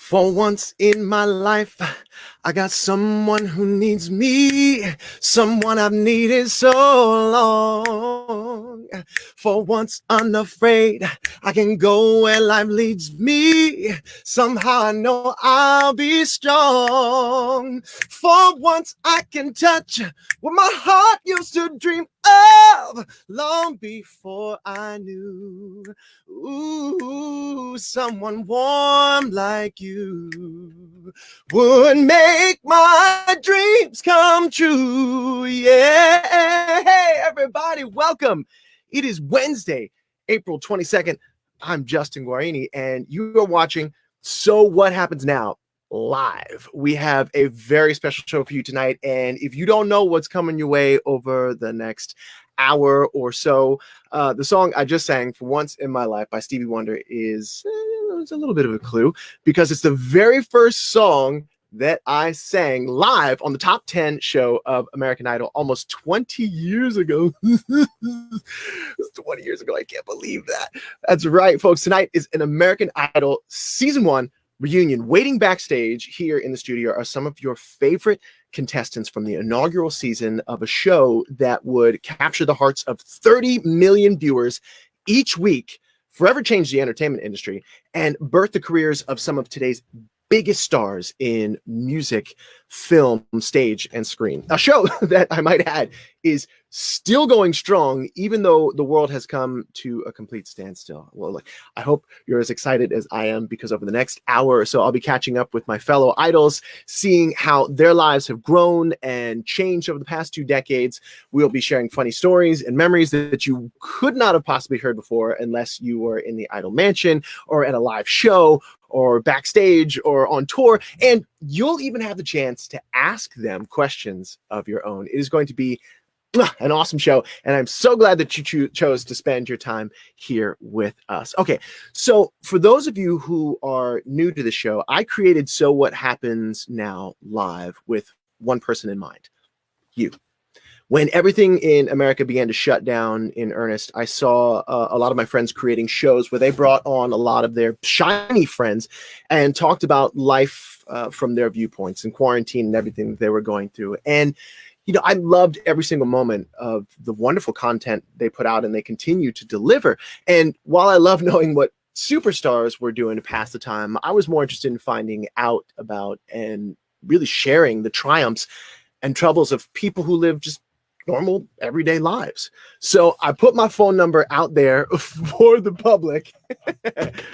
For once in my life, I got someone who needs me, someone I've needed so long. For once unafraid, I can go where life leads me. Somehow I know I'll be strong. For once I can touch what my heart used to dream of long before I knew. Ooh, someone warm like you would make my dreams come true. Yeah. Hey, everybody, welcome. It is Wednesday, April 22nd. I'm Justin Guarini, and you are watching So What Happens Now live. We have a very special show for you tonight, and if you don't know what's coming your way over the next hour or so, the song I just sang, For Once in My Life by Stevie Wonder, is it's a little bit of a clue because it's the very first song that I sang live on the top 10 show of American Idol almost 20 years ago. It was 20 years ago. I can't believe that. That's right, folks. Tonight is an American Idol Season 1 reunion. Waiting backstage here in the studio are some of your favorite contestants from the inaugural season of a show that would capture the hearts of 30 million viewers each week, forever change the entertainment industry, and birth the careers of some of today's biggest stars in music, film, stage, and screen. A show that I might add is still going strong, even though the world has come to a complete standstill. Well, look, I hope you're as excited as I am, because over the next hour or so, I'll be catching up with my fellow idols, seeing how their lives have grown and changed over the past 2 decades. We'll be sharing funny stories and memories that you could not have possibly heard before unless you were in the Idol Mansion or at a live show or backstage or on tour, and you'll even have the chance to ask them questions of your own. It is going to be an awesome show, and I'm so glad that you chose to spend your time here with us. Okay, so for those of you who are new to the show, I created So What Happens Now live with one person in mind: you. When everything in America began to shut down in earnest, I saw a lot of my friends creating shows where they brought on a lot of their shiny friends and talked about life from their viewpoints and quarantine and everything that they were going through. And, you know, I loved every single moment of the wonderful content they put out and they continue to deliver. And while I love knowing what superstars were doing to pass the time, I was more interested in finding out about and really sharing the triumphs and troubles of people who live just normal everyday lives. So I put my phone number out there for the public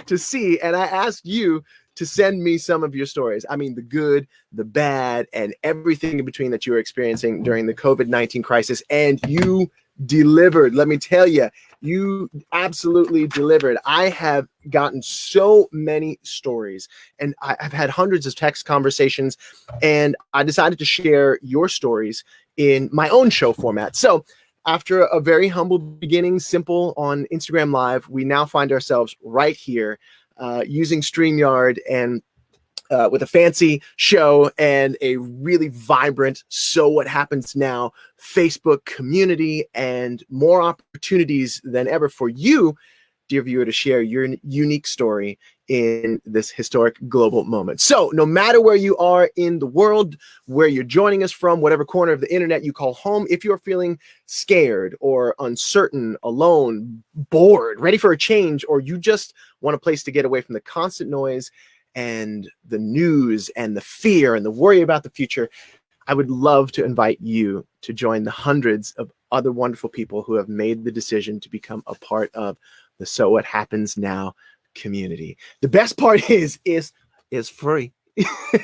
to see, and I asked you to send me some of your stories. I mean, the good, the bad, and everything in between that you were experiencing during the COVID-19 crisis, and you delivered. Let me tell you, you absolutely delivered. I have gotten so many stories, and I've had hundreds of text conversations, and I decided to share your stories in my own show format. So after a very humble beginning, simple on Instagram Live, we now find ourselves right here using StreamYard and with a fancy show and a really vibrant So What Happens Now Facebook community, and more opportunities than ever for you, dear viewer, to share your unique story in this historic global moment. So no matter where you are in the world, where you're joining us from, whatever corner of the internet you call home, if you're feeling scared or uncertain, alone, bored, ready for a change, or you just want a place to get away from the constant noise and the news and the fear and the worry about the future, I would love to invite you to join the hundreds of other wonderful people who have made the decision to become a part of the So What Happens Now community. The best part is free.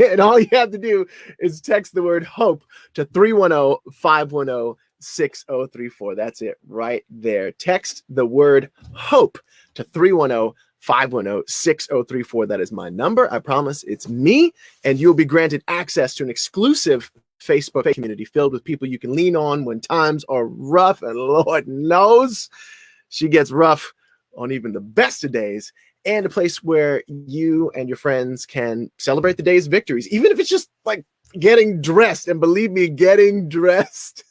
And all you have to do is text the word HOPE to 310-510-6034. That's it right there. Text the word HOPE to 310-510-6034. That is my number. I promise it's me, and you'll be granted access to an exclusive Facebook community filled with people you can lean on when times are rough, and Lord knows she gets rough on even the best of days, and a place where you and your friends can celebrate the day's victories, even if it's just like getting dressed. And believe me, getting dressed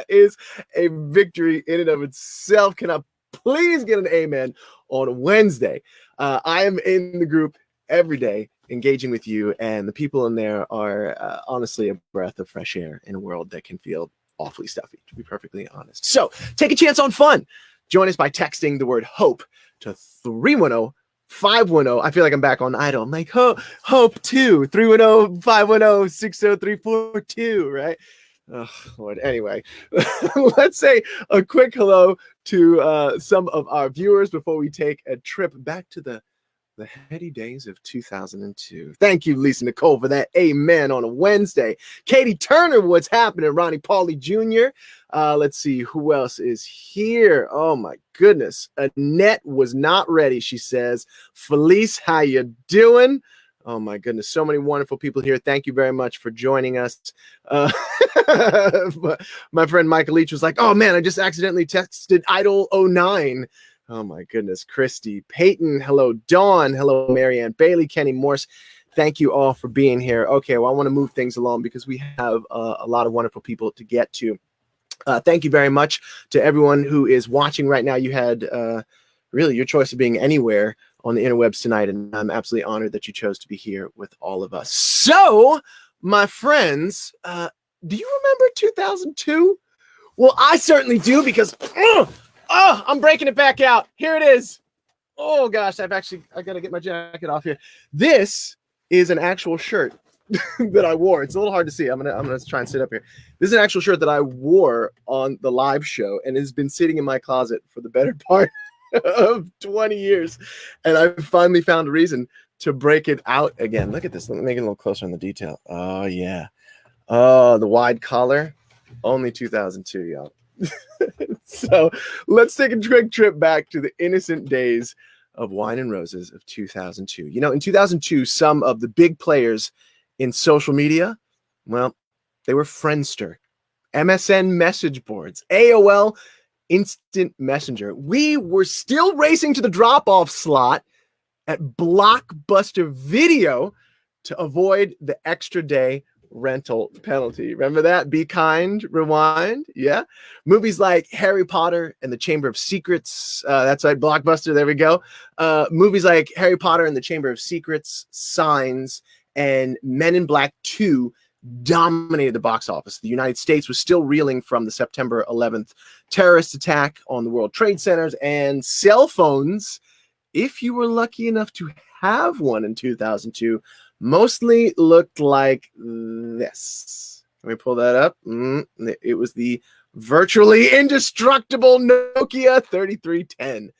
is a victory in and of itself. Can I please get an amen on Wednesday? I am in the group every day engaging with you, and the people in there are honestly a breath of fresh air in a world that can feel awfully stuffy, to be perfectly honest. So take a chance on fun. Join us by texting the word HOPE to 310-510. I feel like I'm back on Idol. I'm like, HOPE 2, 310-510-60342, right? Oh, Lord. Anyway, let's say a quick hello to some of our viewers before we take a trip back to the heady days of 2002. Thank you, Lisa Nicole, for that amen on a Wednesday. Katie Turner, what's happening? Ronnie Pauly Jr. Let's see who else is here. Oh my goodness. Annette was not ready, she says. Felice, how you doing? Oh my goodness, so many wonderful people here. Thank you very much for joining us. My friend Michael Leach was like, oh man, I just accidentally texted Idol 09. Oh my goodness, Christy, Peyton, hello, Dawn, hello, Marianne Bailey, Kenny Morse. Thank you all for being here. Okay, well, I want to move things along because we have a lot of wonderful people to get to. Thank you very much to everyone who is watching right now. You had really your choice of being anywhere on the interwebs tonight, and I'm absolutely honored that you chose to be here with all of us. So, my friends, do you remember 2002? Well, I certainly do, because I'm breaking it back out. Here it is. Oh gosh, I gotta get my jacket off here. This is an actual shirt that I wore. It's a little hard to see. I'm gonna try and sit up here. This is an actual shirt that I wore on the live show, and has been sitting in my closet for the better part of 20 years. And I finally found a reason to break it out again. Look at this. Let me make it a little closer on the detail. Oh yeah. Oh, the wide collar. Only 2002, y'all. So let's take a quick trip back to the innocent days of Wine and Roses of 2002. You know, in 2002, some of the big players in social media, well, they were Friendster, MSN message boards, AOL Instant Messenger. We were still racing to the drop-off slot at Blockbuster Video to avoid the extra day rental penalty. Remember that? Be Kind, Rewind. Yeah. Movies like Harry Potter and the Chamber of Secrets. That's right, Blockbuster. There we go. Movies like Harry Potter and the Chamber of Secrets, Signs, and Men in Black 2 dominated the box office. The United States was still reeling from the September 11th terrorist attack on the World Trade Centers, and cell phones, if you were lucky enough to have one in 2002, mostly looked like this. Can we pull that up? It was the virtually indestructible Nokia 3310.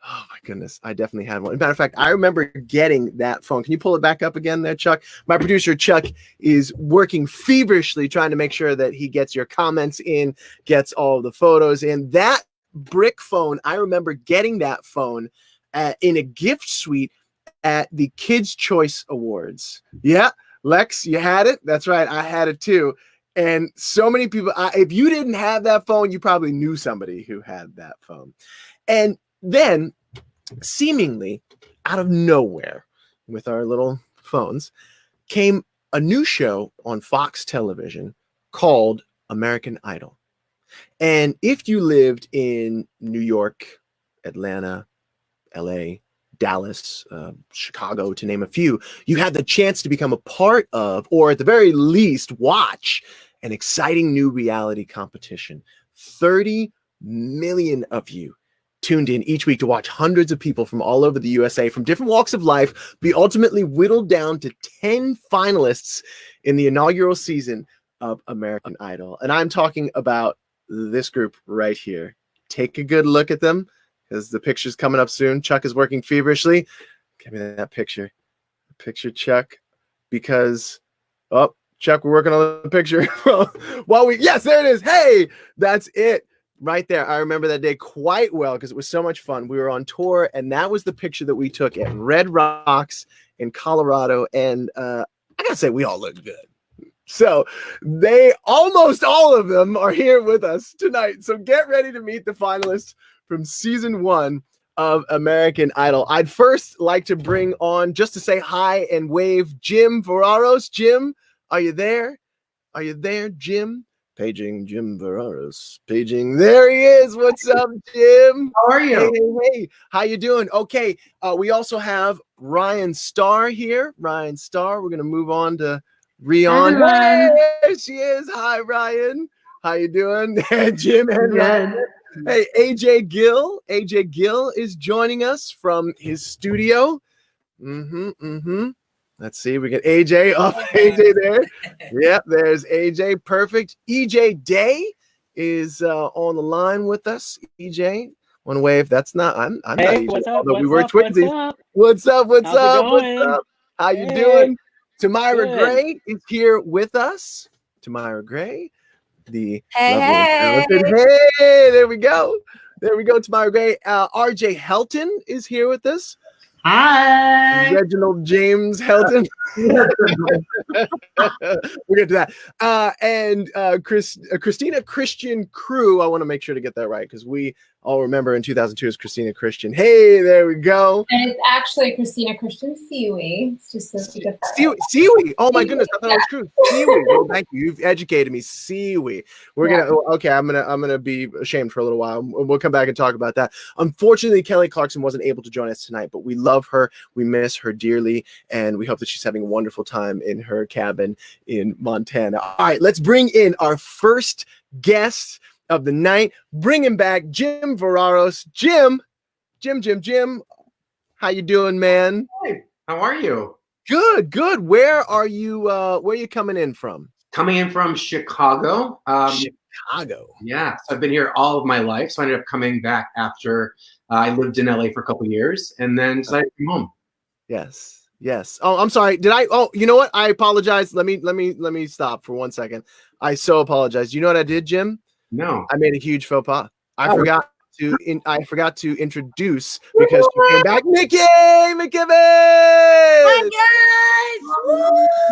Oh my goodness, I definitely had one. As a matter of fact, I remember getting that phone. Can you pull it back up again there, Chuck? My producer, Chuck, is working feverishly trying to make sure that he gets your comments in, gets all the photos in. That brick phone, I remember getting that phone in a gift suite at the Kids' Choice Awards. Yeah, Lex, you had it? That's right, I had it too. And so many people, if you didn't have that phone, you probably knew somebody who had that phone. And then, seemingly out of nowhere, with our little phones, came a new show on Fox television called American Idol. And if you lived in New York, Atlanta, LA, Dallas, Chicago, to name a few, you had the chance to become a part of, or at the very least, watch an exciting new reality competition. 30 million of you tuned in each week to watch hundreds of people from all over the USA from different walks of life be ultimately whittled down to 10 finalists in the inaugural season of American Idol. And I'm talking about this group right here. Take a good look at them, because the picture's coming up soon. Chuck is working feverishly. Give me that picture. Picture, Chuck. Because, oh, Chuck, we're working on the picture. Yes, there it is. Hey, that's it. Right there. I remember that day quite well because it was so much fun. We were on tour, and that was the picture that we took at Red Rocks in Colorado. And I gotta say, we all looked good. So almost all of them are here with us tonight. So get ready to meet the finalists from season 1 of American Idol. I'd first like to bring on, just to say hi and wave, Jim Veraros. Jim, are you there? Are you there, Jim? Paging Jim Veraris. Paging. There he is. What's up, Jim? How are you? Hey. How you doing? Okay. We also have Ryan Starr here. Ryan Starr. We're gonna move on to Rion. Hey, there she is. Hi, Ryan. How you doing? Jim and Ryan. Hey, AJ Gill. AJ Gill is joining us from his studio. Let's see. We get AJ up. AJ there. Yep, there's AJ. Perfect. EJ Day is on the line with us. EJ, one wave. That's not. I'm hey, not EJ. What's up? We were twinsies. What's up? What's up? How you doing? Tamyra Gray is here with us. Tamyra Gray, the talented. Hey, there we go. There we go. Tamyra Gray. RJ Helton is here with us. Hi, Reginald James Helton. We'll get to that. And Christina Christian Crew. I want to make sure to get that right because we all remember in 2002 is Christina Christian. Hey, there we go. And it's actually Christina Christian Seaweed. It's just so Seaweed. Oh my goodness, I thought it was true. Seaweed. Well, thank you. You've educated me. Seaweed. We're gonna. Okay, I'm gonna be ashamed for a little while. We'll come back and talk about that. Unfortunately, Kelly Clarkson wasn't able to join us tonight, but we love her. We miss her dearly, and we hope that she's having a wonderful time in her cabin in Montana. All right, let's bring in our first guest of the night. Bring him back, Jim Veraris. Jim. How you doing, man? Hey, how are you? Good. Where are you? Where are you coming in from? Coming in from Chicago. Chicago. Yeah, so I've been here all of my life. So I ended up coming back after I lived in LA for a couple of years, and then decided to come home. Yes. Oh, I'm sorry. Did I? Oh, you know what? I apologize. Let me stop for 1 second. I so apologize. You know what I did, Jim? No. I made a huge faux pas. I forgot to introduce because she came back. Nikki McKibben! Hi guys!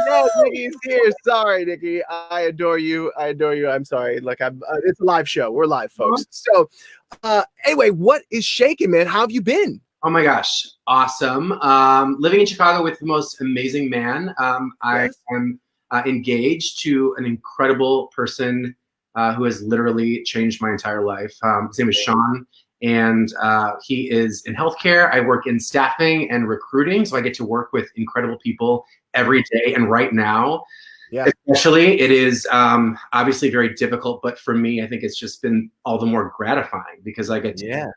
Yes, Nikki's here. Sorry, Nikki. I adore you. I'm sorry. Like it's a live show. We're live, folks. So anyway, what is shaking, man? How have you been? Oh my gosh, awesome. Living in Chicago with the most amazing man. I am engaged to an incredible person who has literally changed my entire life. His name is Sean, and he is in healthcare. I work in staffing and recruiting, so I get to work with incredible people every day. And right now, especially, it is obviously very difficult, but for me, I think it's just been all the more gratifying because I get to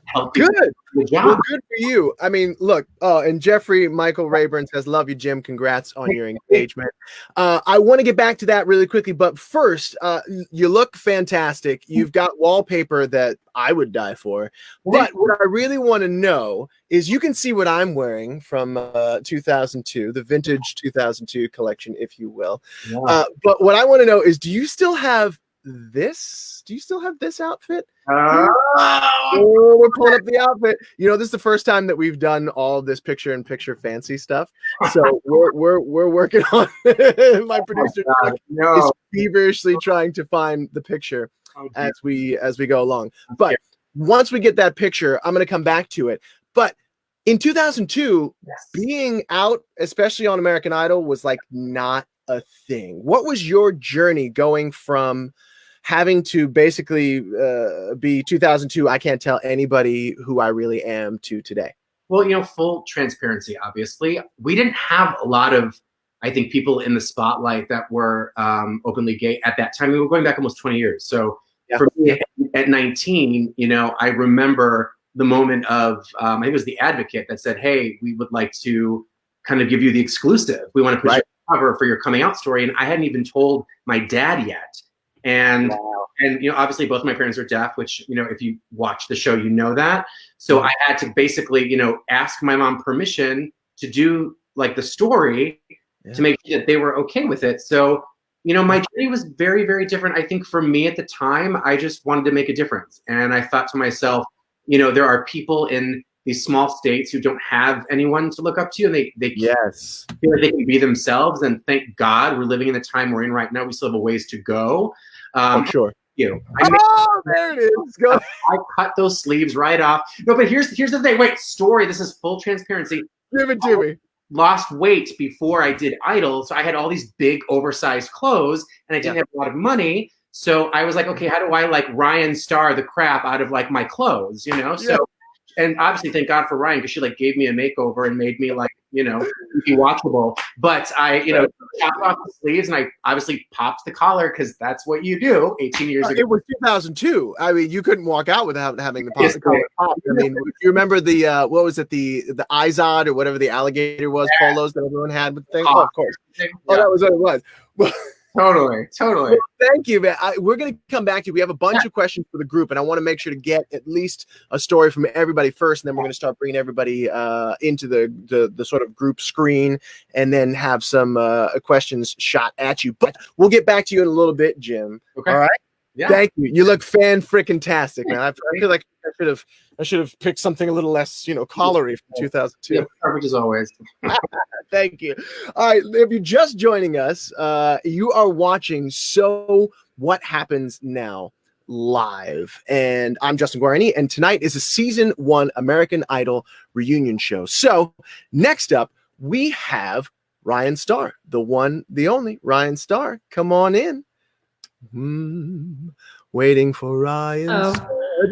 help people. Good. Well, good for you. I mean, look. And Jeffrey Michael Rayburn says, "Love you, Jim. Congrats on your engagement." I want to get back to that really quickly, but first, you look fantastic. You've got wallpaper that I would die for. But what I really want to know is, you can see what I'm wearing from 2002, the vintage 2002 collection, if you will. Yeah. But what I want to know is, do you still have this? Do you still have this outfit? We're pulling up the outfit. You know, this is the first time that we've done all of this picture-in-picture fancy stuff. So we're working on my producer is feverishly trying to find the picture as we go along. But once we get that picture, I'm going to come back to it. But in 2002, being out, especially on American Idol, was like not a thing. What was your journey going from having to basically be 2002, I can't tell anybody who I really am, to today? Well, you know, full transparency, obviously. We didn't have a lot of, I think, people in the spotlight that were openly gay at that time. We were going back almost 20 years. So for me at 19, you know, I remember the moment of, I think it was The Advocate that said, hey, we would like to kind of give you the exclusive. We want to put you on cover for your coming out story. And I hadn't even told my dad yet. And you know, obviously both my parents are deaf, which, you know, if you watch the show, you know that. So I had to basically, you know, ask my mom permission to do like the story to make sure that they were okay with it. So, you know, my journey was very, very different. I think for me at the time, I just wanted to make a difference. And I thought to myself, you know, there are people in these small states who don't have anyone to look up to, and they feel like they can be themselves. And thank God we're living in the time we're in right now. We still have a ways to go. I'm sure. You. There it is. Go. I cut those sleeves right off. No, but here's the thing. Wait, story. This is full transparency. Give it to me. Lost weight before I did Idol, so I had all these big oversized clothes, and I didn't have a lot of money. So I was like, okay, how do I like Ryan Star the crap out of like my clothes, you know? So, and obviously thank God for Ryan, because she like gave me a makeover and made me like, you know, be watchable. But I, you know, chopped off the sleeves and I obviously popped the collar because that's what you do 18 years ago. It was 2002. I mean, you couldn't walk out without having the collar popped. I mean, you remember the what was it, the Izod or whatever the alligator was, polos that everyone had with things? Oh, of course. Oh, that was what it was. Totally. Well, thank you, man. We're going to come back to you. We have a bunch of questions for the group, and I want to make sure to get at least a story from everybody first, and then we're going to start bringing everybody into the sort of group screen, and then have some questions shot at you. But we'll get back to you in a little bit, Jim. Okay. All right? Yeah. Thank you. You look fan-frickin-tastic, man. I feel like I should have picked something a little less, you know, collary from 2002. Yeah, perfect as always. Thank you. All right, if you're just joining us, you are watching So What Happens Now live, and I'm Justin Guarini, and tonight is a season 1 American Idol reunion show. So next up, we have Ryan Star, the one, the only Ryan Star. Come on in. Waiting for Ryan. Oh.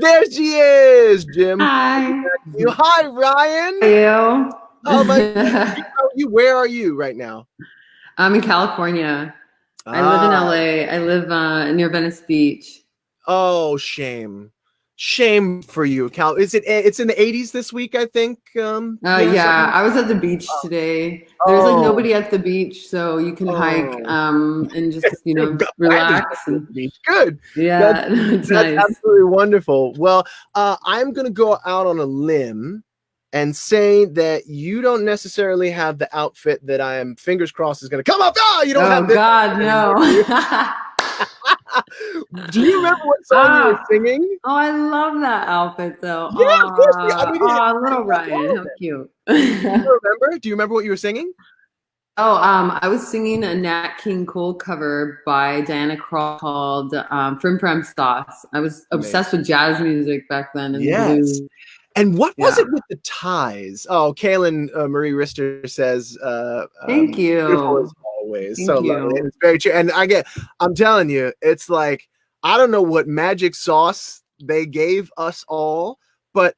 There she is, Jim. Hi. Hi, Ryan. How are you? Oh my God. How are you? Where are you right now? I'm in California. I live in LA. I live near Venice Beach. Oh, shame. Shame for you, Cal. It's in the 80s this week, I think. Yeah, I was at the beach today. There's like nobody at the beach, so you can hike and just, you know, relax. Good. Yeah, that's nice. Absolutely wonderful. Well, I'm going to go out on a limb and say that you don't necessarily have the outfit that I am fingers crossed is going to come up. Oh, you don't have this. God, no. Do you remember what song you were singing? Oh, I love that outfit, though. Yeah, of course. I mean, little Ryan, how cute. Do you remember? Do you remember what you were singing? Oh, I was singing a Nat King Cole cover by Diana Krall called Frim Fram Stas. I was obsessed with jazz music back then. And blues. And what was it with the ties? Oh, Kaylin Marie Rister says, thank you. Always. Thank so you. Lovely. It's very true. And I'm telling you, it's like, I don't know what magic sauce they gave us all, but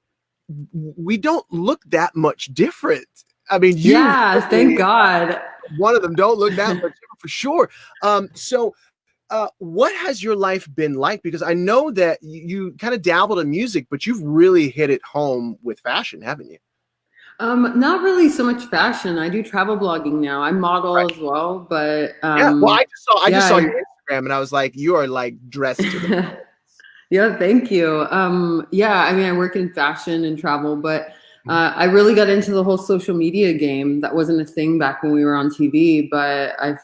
we don't look that much different. I mean, thank God. One of them don't look that much different for sure. So what has your life been like? Because I know that you kind of dabbled in music, but you've really hit it home with fashion, haven't you? Not really so much fashion. I do travel blogging now. I model as well, but well, I just saw your Instagram and I was like, you are like dressed to the Yeah, thank you. I mean, I work in fashion and travel, but I really got into the whole social media game. That wasn't a thing back when we were on TV, but I've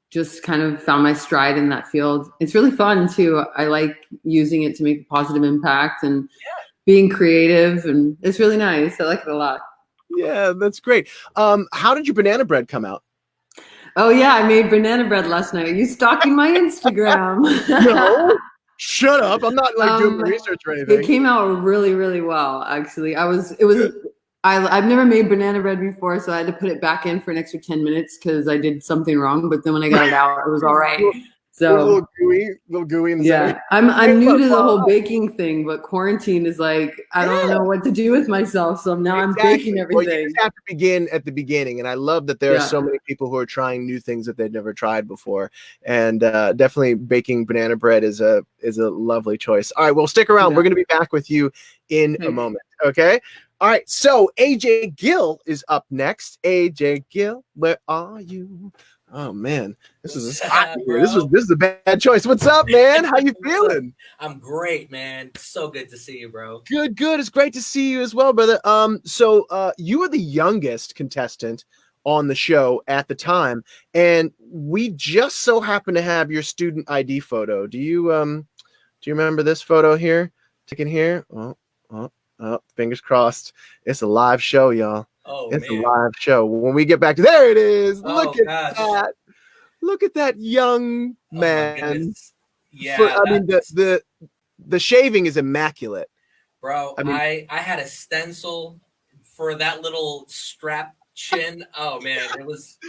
just kind of found my stride in that field. It's really fun too. I like using it to make a positive impact and being creative, and it's really nice. I like it a lot. Yeah, that's great. How did your banana bread come out? Oh yeah, I made banana bread last night. Are you stalking my Instagram? No, shut up. I'm not like doing research or anything. It came out really, really well, actually. I've never made banana bread before, so I had to put it back in for an extra 10 minutes because I did something wrong. But then when I got it out, it was all right. So a little gooey. Yeah, I'm new to the whole baking thing, but quarantine is like I don't know what to do with myself. So now I'm baking everything. Well, you just have to begin at the beginning, and I love that there are so many people who are trying new things that they've never tried before. And definitely baking banana bread is a lovely choice. All right, well, stick around. We're going to be back with you in a moment. Okay. All right, so AJ Gill is up next. AJ Gill, where are you? Oh man, this is hot here. This is a bad choice. What's up, man? How you feeling? I'm great, man. So good to see you, bro. Good. It's great to see you as well, brother. So you were the youngest contestant on the show at the time, and we just so happen to have your student ID photo. Do you remember this photo here? Taken here? Oh, fingers crossed. It's a live show, y'all. It's a live show. When we get back to there, it is. Look at that. Look at that young man. Yeah. I mean, the shaving is immaculate, bro. I had a stencil for that little strap chin. Oh man, it was.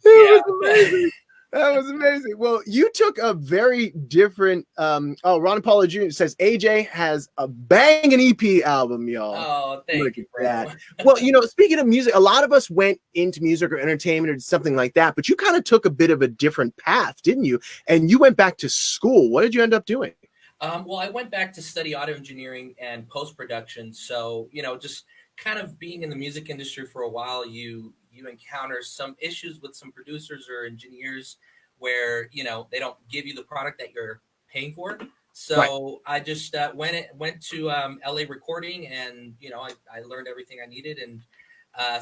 It was amazing. That was amazing. Well, you took a very different. Ron Paula Jr. says AJ has a banging EP album, y'all. Oh, thank Look you, at bro. that. Well, speaking of music, a lot of us went into music or entertainment or something like that, but you kind of took a bit of a different path, didn't you? And you went back to school. What did you end up doing? Well, I went back to study audio engineering and post production. So, just kind of being in the music industry for a while, you encounter some issues with some producers or engineers where they don't give you the product that you're paying for. So I just went to LA recording, and I learned everything I needed, and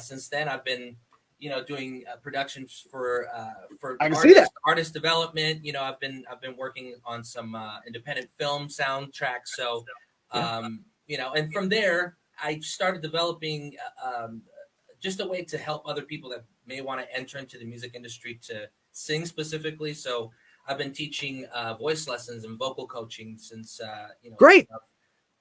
since then I've been doing productions for I can see that. artist development. I've been working on some independent film soundtracks. So and from there I started developing just a way to help other people that may want to enter into the music industry to sing specifically. So I've been teaching voice lessons and vocal coaching since Great. I've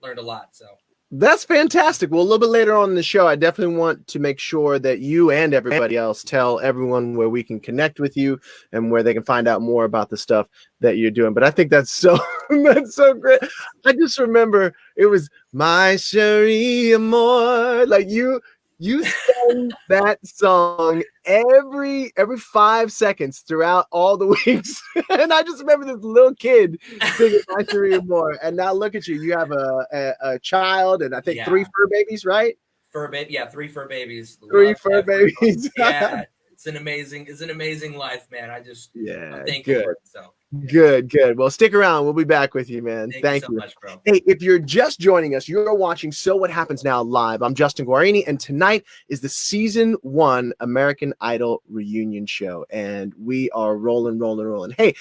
learned a lot. So That's fantastic. Well, a little bit later on in the show, I definitely want to make sure that you and everybody else tell everyone where we can connect with you and where they can find out more about the stuff that you're doing. But I think that's so that's so great. I just remember it was my Cherie Amour. Like you sang that song every 5 seconds throughout all the weeks. And I just remember this little kid singing My Cherie Amour. And now look at you. You have a child and I think 3 fur babies, right? Yeah, 3 fur babies. 3 fur babies. Yeah. It's an amazing life, man. I'm thankful for it. So Good. Well, stick around. We'll be back with you, man. Thank you so much, bro. Hey, if you're just joining us, you're watching So What Happens Now live. I'm Justin Guarini, and tonight is the season 1 American Idol reunion show, and we are rolling. Hey,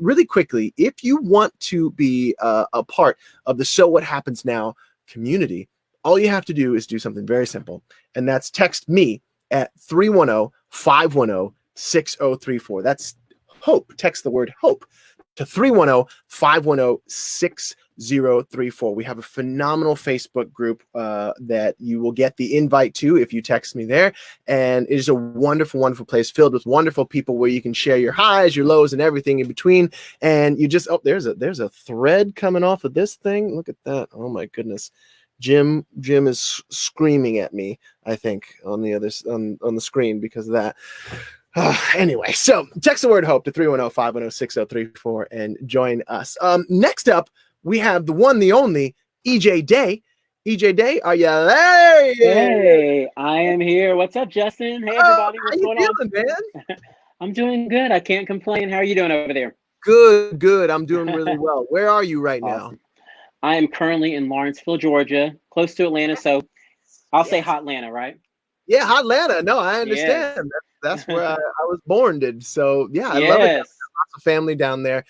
really quickly, if you want to be a part of the So What Happens Now community, all you have to do is do something very simple, and that's text me at 310-510-6034. That's HOPE. Text the word HOPE to 310-510-6034. We have a phenomenal Facebook group that you will get the invite to if you text me there. And it is a wonderful place filled with wonderful people where you can share your highs, your lows, and everything in between. And you just, there's a thread coming off of this thing. Look at that. Oh my goodness. Jim is screaming at me, I think, on the screen because of that. Anyway, so text the word HOPE to 310-510-6034 and join us. Next up, we have the one, the only, EJ Day. EJ Day, are you there? Hey, I am here. What's up, Justin? Hey, everybody. What's going on? How you feeling, man? I'm doing good. I can't complain. How are you doing over there? Good. I'm doing really well. Where are you right now? I am currently in Lawrenceville, Georgia, close to Atlanta. So I'll say Hot Atlanta, right? Yeah, Hot Atlanta. No, I understand. Yes. That's where I was born, So yeah, I love it. Lots of family down there.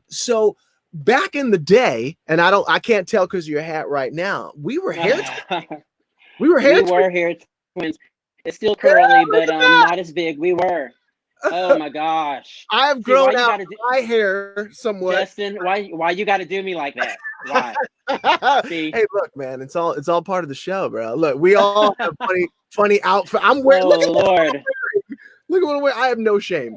So back in the day, and I can't tell because of your hat right now. We were hair twins. We were hair twins. It's still curly, but not as big. We were. Oh my gosh! I've grown out my hair somewhat. Justin, why you got to do me like that? Why? Hey, look, man, it's all part of the show, bro. Look, we all have funny outfit. I'm wearing. Oh, look at Lord! Look at what I'm wearing. I have no shame.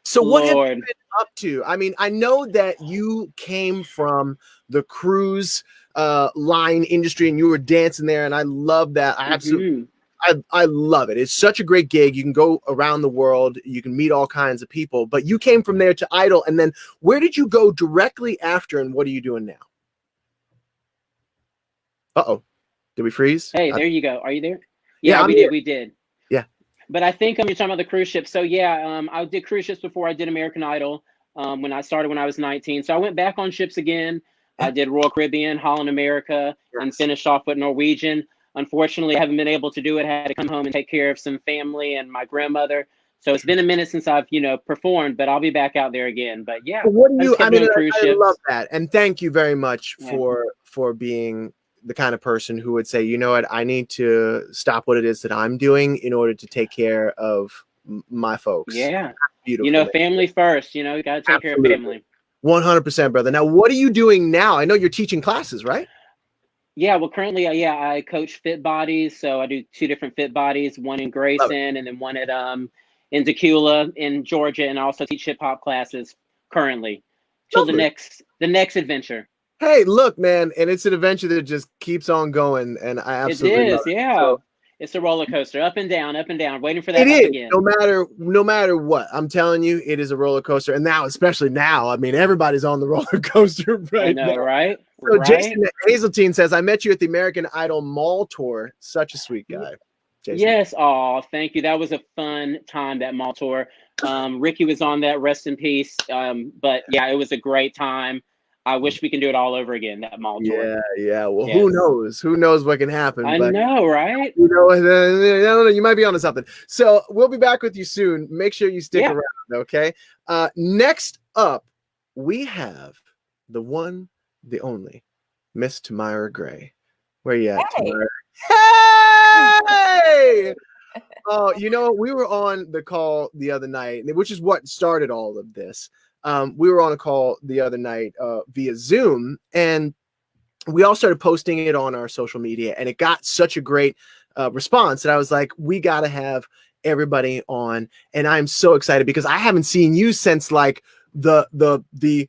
So what have you been up to? I mean, I know that you came from the cruise line industry and you were dancing there, and I love that. I absolutely. I love it. It's such a great gig. You can go around the world. You can meet all kinds of people. But you came from there to Idol. And then where did you go directly after, and what are you doing now? Uh-oh. Did we freeze? Hey, there you go. Are you there? Yeah, we did. Yeah. But I think you're talking about the cruise ship. So, yeah, I did cruise ships before I did American Idol when I started when I was 19. So I went back on ships again. I did Royal Caribbean, Holland America, and finished off with Norwegian. Unfortunately, I haven't been able to do it. I had to come home and take care of some family and my grandmother. So it's been a minute since I've, performed, but I'll be back out there again. But yeah, what do you? I mean, I love that, and thank you very much for being the kind of person who would say, you know what, I need to stop what it is that I'm doing in order to take care of my folks. Yeah, beautiful. Family first. You got to take care of family. 100%, brother. Now, what are you doing now? I know you're teaching classes, right? Yeah, well, currently, I coach fit bodies. So I do 2 different fit bodies, one in Grayson and then one at in Tequila in Georgia, and I also teach hip hop classes currently till the next adventure. Hey, look, man, and it's an adventure that just keeps on going, and I absolutely love it. Yeah. So, it's a roller coaster, up and down, waiting for that it to is. begin. No matter what, I'm telling you, it is a roller coaster, and now, especially now, I mean, everybody's on the roller coaster right I know, now. right? So Jason Hazeltine says, "I met you at the American Idol Mall tour. Such a sweet guy." Jason. Yes. Oh, thank you. That was a fun time, that mall tour. Ricky was on that, rest in peace. But yeah, it was a great time. I wish we can do it all over again, that mall tour. Yeah. Well, yes. Who knows? Who knows what can happen? I know, right? You know, I don't know. You might be onto something. So we'll be back with you soon. Make sure you stick around, okay? Next up, we have the one, the only, Miss Tamyra Gray. Where you at, Tamyra? Hey! Oh, you know, we were on the call the other night, which is what started all of this. We were on a call the other night via Zoom, and we all started posting it on our social media, and it got such a great response that I was like, we got to have everybody on. And I'm so excited because I haven't seen you since like the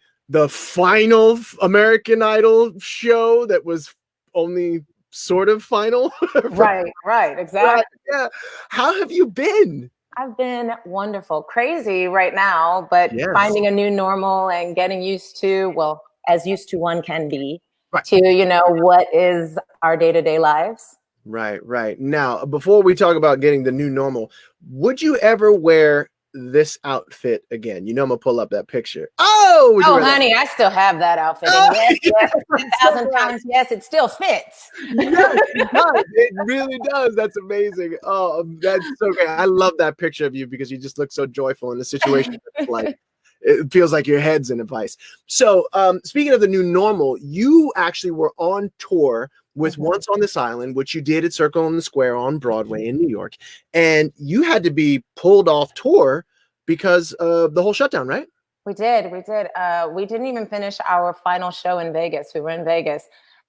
final American Idol show that was only sort of final. Right, exactly. Yeah. How have you been? I've been wonderful, crazy right now, but finding a new normal and getting used to, well, as used to one can be, to, you know, what is our day-to-day lives. Right. Now, before we talk about getting the new normal, would you ever wear this outfit again? You know, I'm gonna pull up that picture. Oh, honey, I still have that outfit. Yes, 10,000 times. Yes, it still fits. Yes, it does. It really does. That's amazing. Oh, that's so great. I love that picture of you because you just look so joyful in the situation. Like it feels like your head's in a vice. So, speaking of the new normal, you actually were on tour with Once on This Island, which you did at Circle in the Square on Broadway in New York. And you had to be pulled off tour because of the whole shutdown, right? We did. We didn't even finish our final show in Vegas. We were in Vegas.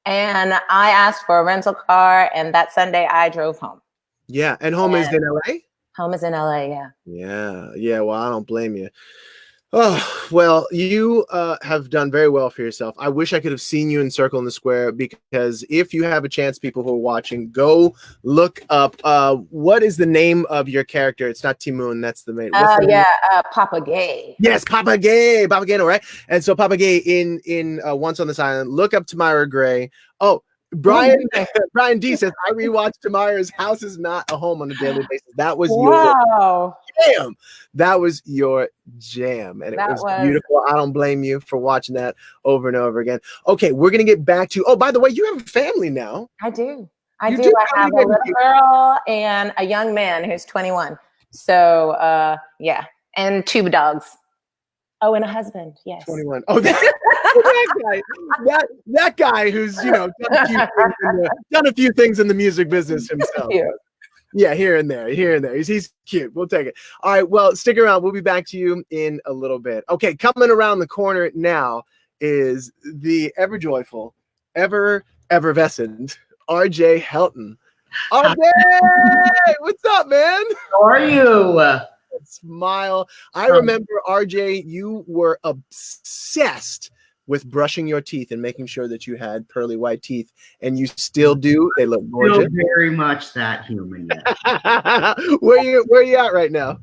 And I asked for a rental car, and that Sunday I drove home. Yeah. And home is in LA? Home is in LA, yeah. Yeah. Well, I don't blame you. Oh, well, you have done very well for yourself. I wish I could have seen you in Circle in the Square, because if you have a chance, people who are watching, go look up. What is the name of your character? It's not Timoon. That's the main. Papa Gay. Yes, Papa Gay. Papa Gay, all right. And so Papa Gay in Once on This Island. Look up Tamyra Gray. Oh, Brian D says, I rewatched Tamyra's House Is Not a Home on a daily basis. That was your jam. That was your jam. And it was beautiful. I don't blame you for watching that over and over again. Okay, we're going to get back to, oh, by the way, you have a family now. I do. I have a little girl and a young man who's 21. So, yeah. And 2 dogs. Oh, and a husband. Yes. 21. Oh, that guy who's, you know, done a few things in the music business himself. Yeah, here and there. He's cute. We'll take it. All right. Well, stick around. We'll be back to you in a little bit. Okay, coming around the corner now is the ever joyful, ever effervescent RJ Helton. RJ, what's up, man? How are you? Smile. I remember, RJ, you were obsessed with brushing your teeth and making sure that you had pearly white teeth, and you still do. They look gorgeous. Still very much that human. Yeah. Where you at right now?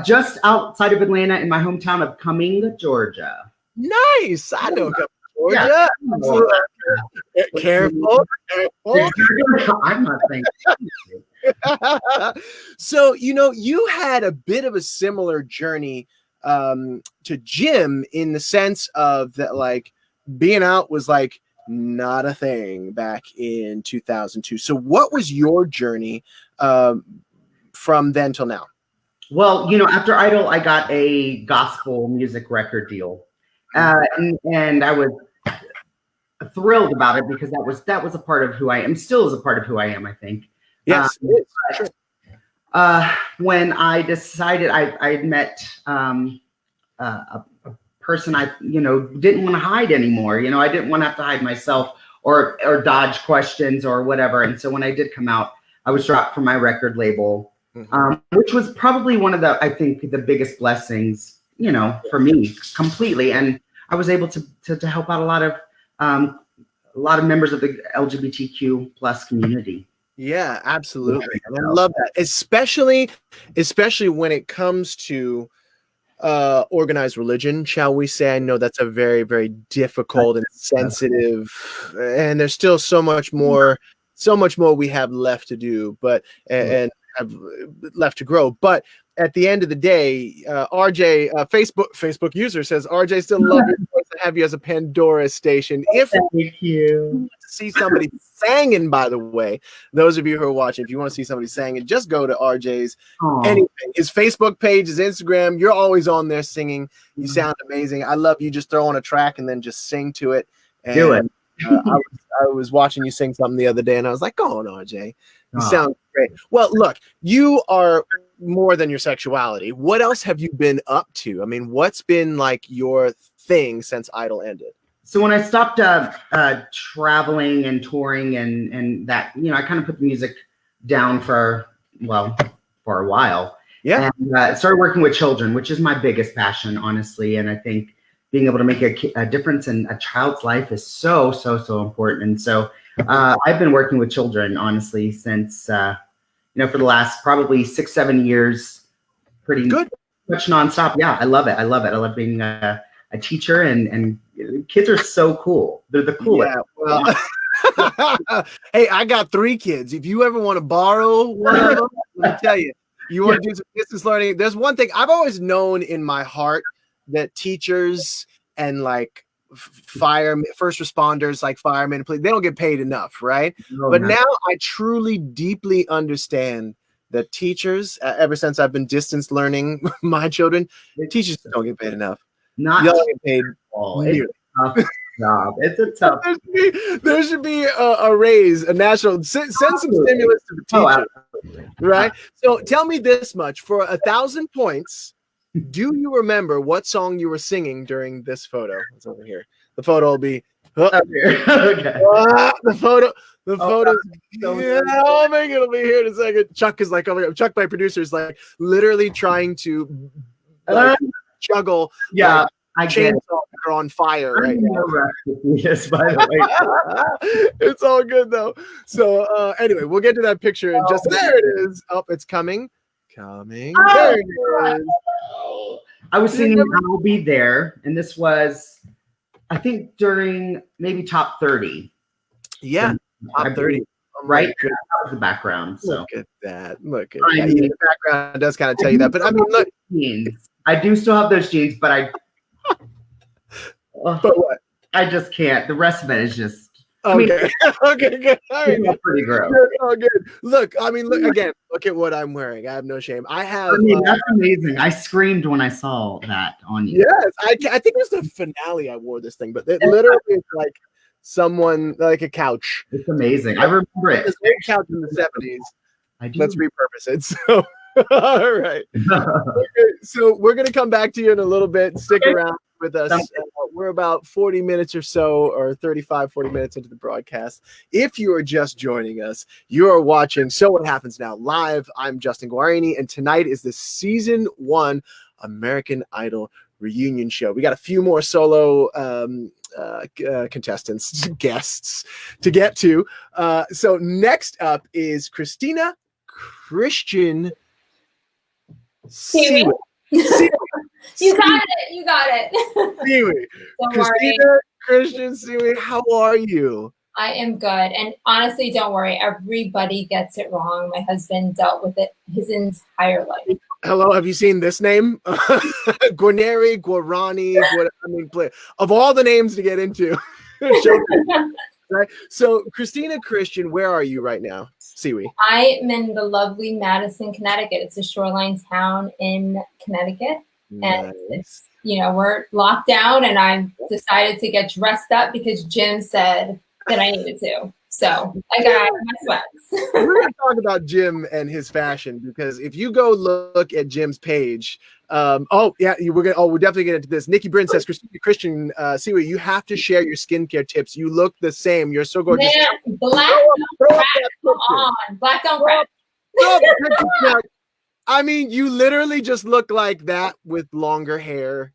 Just outside of Atlanta, in my hometown of Cumming, Georgia. Nice. I know Georgia. Yeah. Careful. I'm not saying. So, you know, you had a bit of a similar journey to Jim, in the sense of that, like, being out was like not a thing back in 2002. So what was your journey from then till now? Well, you know, after Idol, I got a gospel music record deal, and I was thrilled about it, because that was a part of who I am. Still is a part of who I am, I think. Yes. When I decided, I had met a person I, you know, didn't want to hide anymore. You know, I didn't want to have to hide myself or dodge questions or whatever. And so when I did come out, I was dropped from my record label. which was probably one of I think, the biggest blessings, for me completely. And I was able to help out a lot of members of the LGBTQ plus community. Yeah, absolutely. And I love that, especially when it comes to organized religion, shall we say. I know that's a very, very difficult and sensitive, and there's still so much more we have left to do, but and have left to grow. But at the end of the day, RJ, Facebook user says, RJ, still love your voice and have you as a Pandora station. If Thank you. to see somebody singing, by the way, those of you who are watching, if you want to see somebody singing, just go to RJ's anything, his Facebook page, his Instagram. You're always on there singing. You sound amazing. I love you just throw on a track and then just sing to it. And, do it. I was watching you sing something the other day and I was like, go on, RJ. You sound great. Well, look, you are more than your sexuality. What else have you been up to? I mean, what's been like your thing since Idol ended? So when I stopped traveling and touring and that, I kind of put the music down for a while. Yeah. And started working with children, which is my biggest passion, honestly. And I think being able to make a difference in a child's life is so, so, so important. And so I've been working with children, honestly, since, for the last probably 6-7 years, pretty much nonstop. Yeah, I love it. I love it. I love being a teacher, and kids are so cool. They're the coolest. Yeah, well, hey, I got 3 kids. If you ever want to borrow one of them, let me tell you, you want to do some distance learning. There's one thing I've always known in my heart, that teachers and like first responders, like firemen, they don't get paid enough, right? But now I truly, deeply understand that teachers, ever since I've been distance learning my children, teachers don't get paid enough. Not y'all get paid. It's a tough job. It's a tough. There should be a raise, a national. Send some stimulus to the teachers, right? So tell me this much: for 1,000 points, do you remember what song you were singing during this photo? It's over here. The photo will be up here. Okay. The photo. Yeah, I'll make it'll be here in a second. Chuck is like over here. Chuck, my producer, is like literally trying to juggle. Yeah, I chainsaw are on fire right now. Yes, by the way. It's all good though. So anyway, we'll get to that picture in just. There it is. Oh, it's coming. There it is. I was singing I'll Be There, and this was, I think, during maybe top 30. Yeah, top 30. Right? That was the background. So look at that. Look at that. The background does kind of tell you that. But I mean, look. I do still have those jeans, but but what? I just can't. The rest of it is just. Okay. Okay, good. All right. Pretty gross. Oh, good. Look, I mean, look again. Look at what I'm wearing. I have no shame. I have. I mean, that's amazing. I screamed when I saw that on you. Yes, I think it was the finale. I wore this thing, but it literally is like someone like a couch. It's amazing. I remember it. This big couch in the 70s. I do. Let's repurpose it. So, all right. Okay, so we're gonna come back to you in a little bit. Stick around with us. We're about 40 minutes or so, or 35, 40 minutes into the broadcast. If you are just joining us, you are watching So What Happens Now live. I'm Justin Guarini, and tonight is the season 1 American Idol reunion show. We got a few more solo contestants, guests to get to. So next up is Christina Christian. Seaweed. You got it. You got it. Seaweed. Christina Christian Seaweed, how are you? I am good. And honestly, don't worry. Everybody gets it wrong. My husband dealt with it his entire life. Hello, have you seen this name? Guarneri, Guarani. Of all the names to get into. Right. So, Christina Christian, where are you right now? Seaweed. I am in the lovely Madison, Connecticut. It's a shoreline town in Connecticut. Nice. And it's, we're locked down, and I decided to get dressed up because Jim said that I needed to. So I got my sweats. We're going to talk about Jim and his fashion, because if you go look at Jim's page, we'll definitely get into this. Nikki Bryn says, Christian Seaweed, you have to share your skincare tips. You look the same. You're so gorgeous. Man, black don't crack. Come on. Black don't crack. I mean, you literally just look like that with longer hair.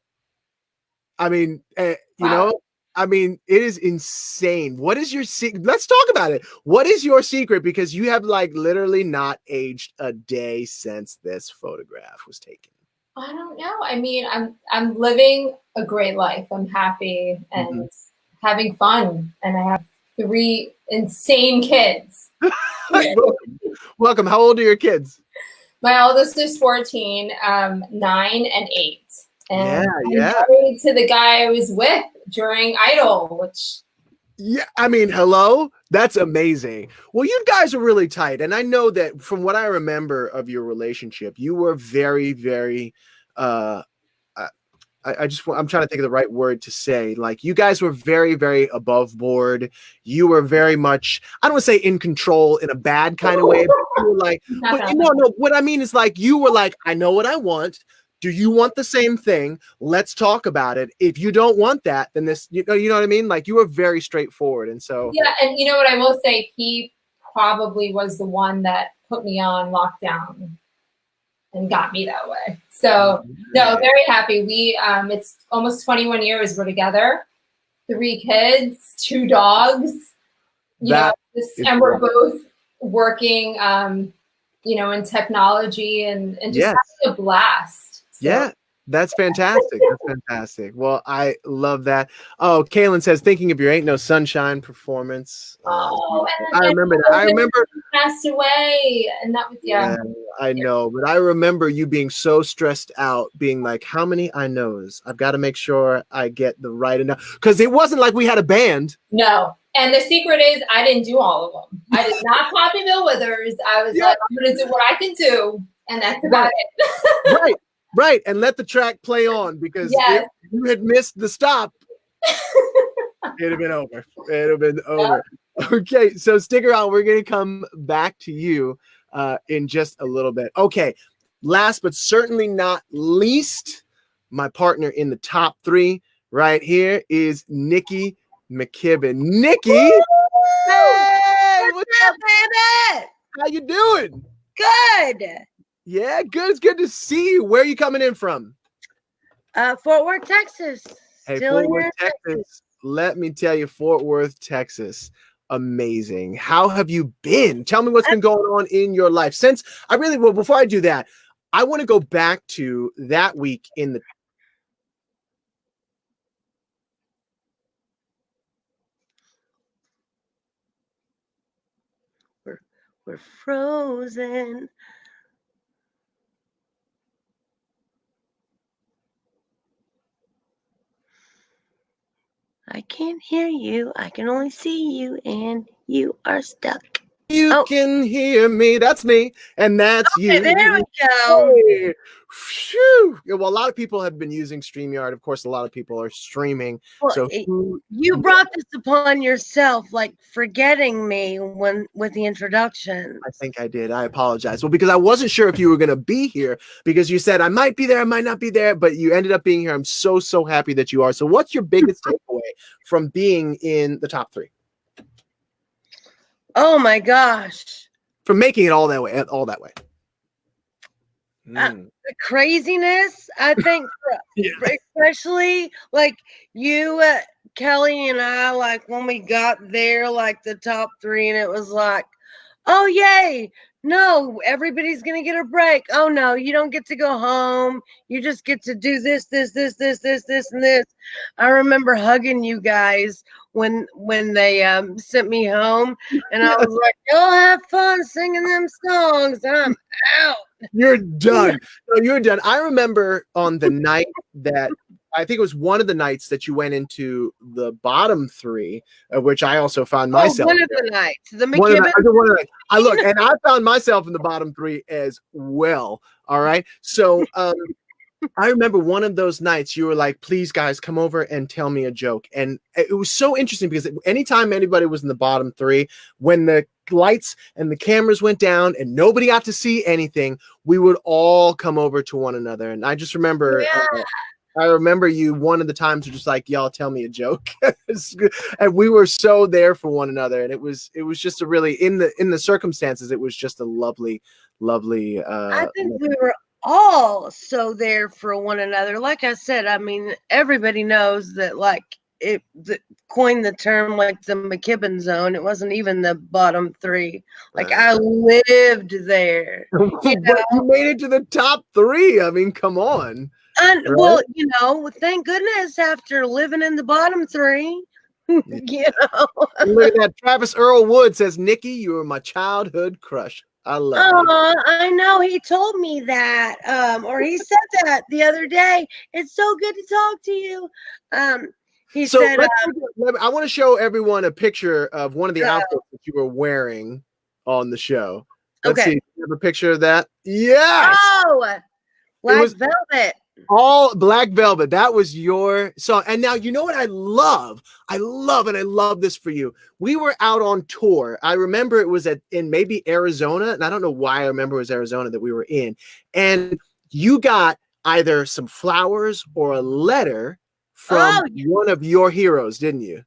I mean, you know, I mean, it is insane. What is your secret? Let's talk about it. What is your secret? Because you have like literally not aged a day since this photograph was taken. I don't know. I mean, I'm living a great life. I'm happy and having fun, and I have 3 insane kids. Welcome. How old are your kids? My oldest is 14, 9, and 8. And I'm married to the guy I was with during Idol, which... Yeah, I mean, hello? That's amazing. Well, you guys are really tight. And I know that from what I remember of your relationship, you were very, very, I'm trying to think of the right word to say. Like, you guys were very, very above board. You were very much, I don't want to say in control in a bad kind of way, but you were like, no, what I mean is like, you were like, I know what I want. Do you want the same thing? Let's talk about it. If you don't want that, then this, you know what I mean? Like, you were very straightforward. And so, yeah. And you know what I will say? He probably was the one that put me on lockdown and got me that way. So no, very happy. We, it's almost 21 years we're together, 3 kids, 2 dogs, and we're both working, in technology and just having a blast. So. Yeah, that's fantastic. That's fantastic. Well, I love that. Oh, Kaylin says, thinking of your Ain't No Sunshine performance. I remember that. I remember he passed away, and that was I know, but I remember you being so stressed out, being like, how many I knows? I've got to make sure I get the right enough. Because it wasn't like we had a band. No. And the secret is I didn't do all of them. I did not copy Bill Withers. I was like, I'm going to do what I can do. And that's about it. Right. And let the track play on, because if you had missed the stop, it'd have been over. It'd have been over. Okay. So stick around. We're going to come back to you in just a little bit. Okay. Last but certainly not least, my partner in the top 3 right here is Nikki McKibben. Nikki, hey, what's up, baby? How you doing? Good. Yeah, good. It's good to see you. Where are you coming in from? Fort Worth, Texas. Hey, Still Fort Worth, Texas. Let me tell you, Fort Worth, Texas. Amazing. How have you been? Tell me what's been going on in your life. Before I do that, I want to go back to that week in the We're frozen. I can't hear you. I can only see you, and you are stuck. You can hear me. That's me. And that's you. There we go. Hey. Phew. Yeah, well, a lot of people have been using StreamYard. Of course, a lot of people are streaming. Well, so you brought this upon yourself, like forgetting me with the introduction. I think I did. I apologize. Well, because I wasn't sure if you were going to be here, because you said I might be there, I might not be there, but you ended up being here. I'm so happy that you are. So what's your biggest takeaway from being in the top 3? Oh my gosh. From making it all that way. The craziness, I think, especially like you, Kelly, and I, like when we got there, like the top 3, and it was like, oh, yay. No, everybody's going to get a break. Oh, no, you don't get to go home. You just get to do this, and this. I remember hugging you guys when they sent me home, and I was like, y'all have fun singing them songs. I'm out. You're done. No, you're done. I remember on the night that I think it was one of the nights that you went into the bottom 3, which I also found myself. One of the nights. The McKibben. I look, and I found myself in the bottom 3 as well. All right. So I remember one of those nights you were like, please guys, come over and tell me a joke. And it was so interesting because anytime anybody was in the bottom 3, when the lights and the cameras went down and nobody got to see anything, we would all come over to one another. And I just remember I remember you one of the times were just like, y'all tell me a joke. And we were so there for one another. And it was just a really, in the circumstances, it was just a lovely. I think we were all so there for one another. Like I said, I mean, everybody knows that like coined the term like the McKibben zone. It wasn't even the bottom three. Like I lived there. You made it to the top 3. I mean, come on. And well, you know, thank goodness after living in the bottom 3. You know. Look at that. Travis Earl Wood says, Nikki, you were my childhood crush. I love you. I know. He told me that. Or he said that the other day. It's so good to talk to you. He said, I want to show everyone a picture of one of the outfits that you were wearing on the show. Let's see. You have a picture of that? Yes. Oh, Black Velvet. All Black Velvet. That was your song. And now, you know what I love? I love this for you. We were out on tour. I remember it was in maybe Arizona. And I don't know why I remember it was Arizona that we were in. And you got either some flowers or a letter from one of your heroes, didn't you?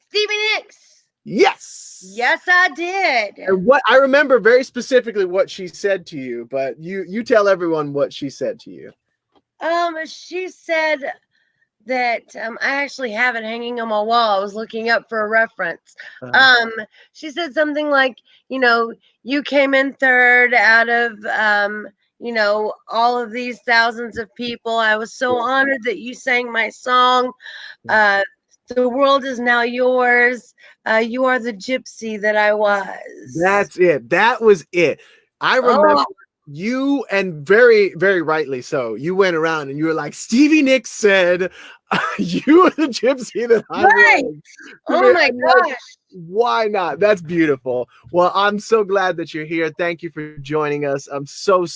Stevie Nicks. Yes. Yes, I did. And what I remember very specifically what she said to you, but you tell everyone what she said to you. She said that I actually have it hanging on my wall. I was looking up for a reference. She said something like, you know, you came in 3rd out of you know, all of these thousands of people. I was so honored that you sang my song. The world is now yours. You are the gypsy that I was. That's it. That was it. I remember you, and very, very rightly so. You went around and you were like, Stevie Nicks said, you are the gypsy that I was. Oh my gosh. Why not? That's beautiful. Well, I'm so glad that you're here. Thank you for joining us. I'm so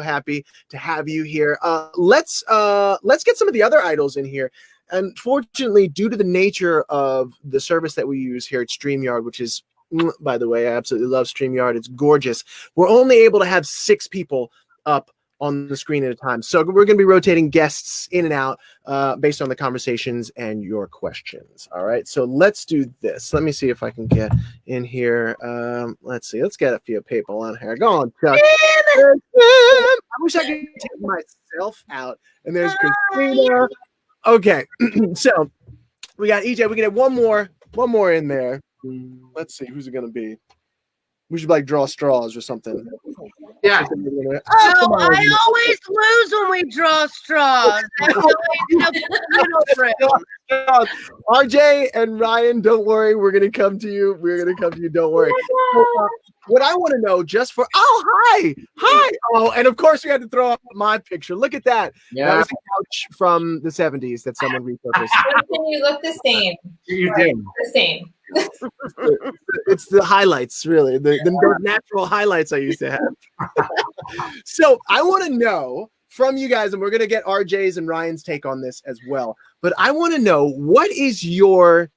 happy to have you here. Let's get some of the other idols in here. Unfortunately, due to the nature of the service that we use here at StreamYard, which is, by the way, I absolutely love StreamYard. It's gorgeous. We're only able to have 6 people up on the screen at a time. So we're going to be rotating guests in and out based on the conversations and your questions. All right. So let's do this. Let me see if I can get in here. Let's see. Let's get a few people on here. Go on, Chuck. I wish I could take myself out. And there's Christina. Okay. So we got EJ. We can have one more in there. Let's see. Who's it going to be? We should like draw straws or something. Yeah. No, I always lose when we draw straws. RJ and Ryan, don't worry. We're going to come to you. Don't worry. What I want to know just for, hi. Oh, and of course we had to throw up my picture. Look at that. Yeah. That was a couch from the 70s that someone repurposed. You look the same. You do. The same. It's the highlights, really, the natural highlights I used to have. So I want to know from you guys, and we're going to get RJ's and Ryan's take on this as well, but I want to know, what is your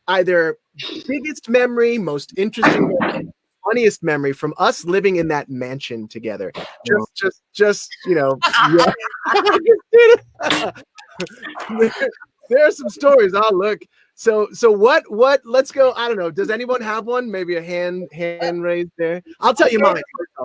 either biggest memory, most interesting memory, funniest memory from us living in that mansion together? Just you know, there are some stories. Oh, look. So what, let's go. I don't know. Does anyone have one? Maybe a hand raised there. I'll tell you mine.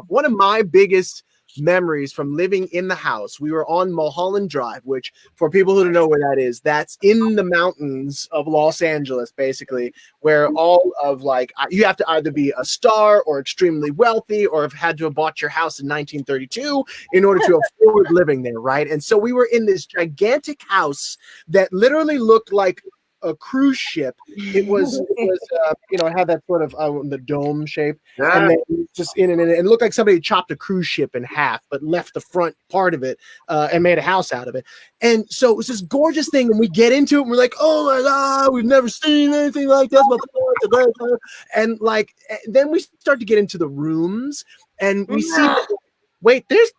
One of my biggest memories from living in the house, we were on Mulholland Drive, which for people who don't know where that is, that's in the mountains of Los Angeles, basically, where all of like, you have to either be a star or extremely wealthy or have had to have bought your house in 1932 in order to afford living there, right? And so we were in this gigantic house that literally looked like a cruise ship. It was you know, it had that sort of the dome shape, and then just in and it looked like somebody chopped a cruise ship in half, but left the front part of it and made a house out of it. And so it was this gorgeous thing, and we get into it, and we're like, oh my god, we've never seen anything like this before. And like, then we start to get into the rooms, and we see. Wait, there's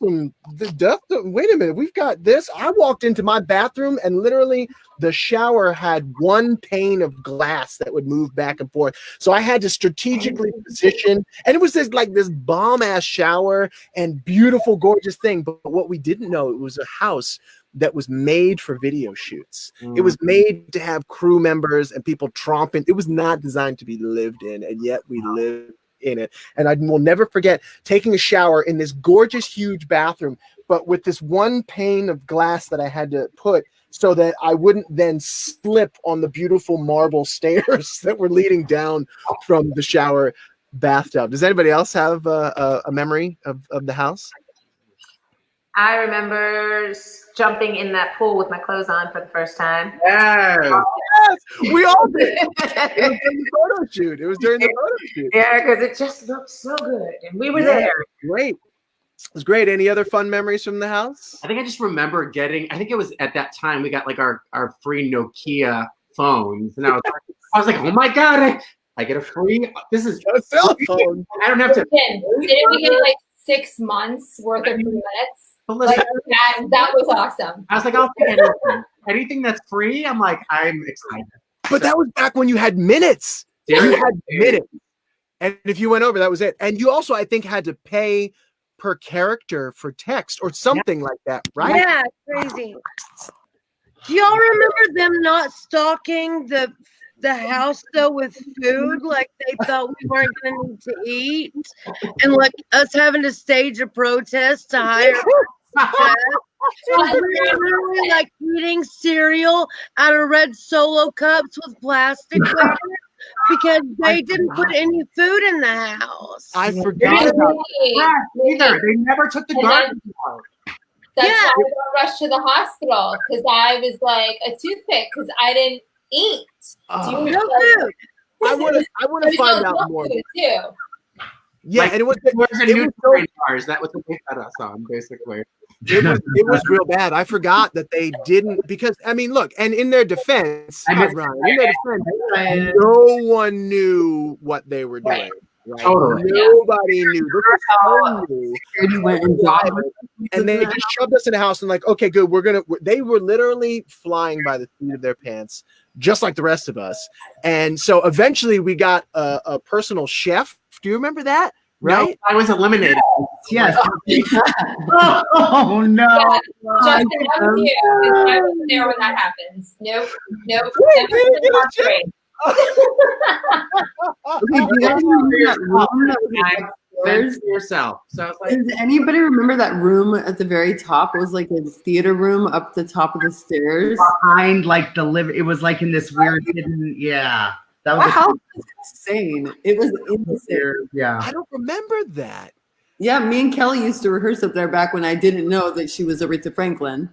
some stuff. Wait a minute, we've got this. I walked into my bathroom and literally the shower had one pane of glass that would move back and forth. So I had to strategically position, and it was this bomb ass shower and beautiful, gorgeous thing. But what we didn't know, it was a house that was made for video shoots. It was made to have crew members and people tromping. It was not designed to be lived in, and yet we lived in it. And I will never forget taking a shower in this gorgeous, huge bathroom, but with this one pane of glass that I had to put so that I wouldn't then slip on the beautiful marble stairs that were leading down from the shower bathtub. Does anybody else have a memory of the house? I remember jumping in that pool with my clothes on for the first time. Yes. We all did. It was during the photo shoot. It was during the photo shoot. Yeah, because it just looked so good. And we were there. Great. It was great. Any other fun memories from the house? I think I just remember getting, I think it was at that time we got like our free Nokia phones. And I was like, oh my God, I get a free, this is a cell phone. I don't have to. Didn't we get like 6 months worth of minutes? Listen, like, that was awesome. I was like, I'll take anything that's free. I'm like, I'm excited. But that was back when you had minutes. You had minutes. And if you went over, that was it. And you also, I think, had to pay per character for text or something like that, right? Yeah, crazy. Do y'all remember them not stocking the house though with food? Like they thought we weren't gonna need to eat, and like us having to stage a protest to hire literally like eating cereal out of red Solo cups with plastic wrap because they didn't put any food in the house. I forgot about that. Either. They never took the garbage out. That's why I got rushed to the hospital because I was like a toothpick because I didn't eat. No food. I want to find out more. Too. Yeah, like, and it was cars. That was what they had us on, basically. It was real bad. I forgot that they didn't, because I mean, look, and in their defense, no one knew what they were doing. Right? Totally. Nobody knew. And they just shoved us in the house and like, okay, good. They were literally flying by the seat of their pants, just like the rest of us. And so eventually we got a personal chef. Do you remember that? Right? No, I was eliminated. Yes. Oh no! Yeah, Justin, that was you. I was there when that happens. Nope. Yourself. So it's like, does anybody remember that room at the very top? It was like a theater room up the top of the stairs behind, like the live. It was like in this weird hidden. Yeah, that was house was insane. It was insane. Yeah, I don't remember that. Yeah, me and Kelly used to rehearse up there back when I didn't know that she was Aretha Franklin.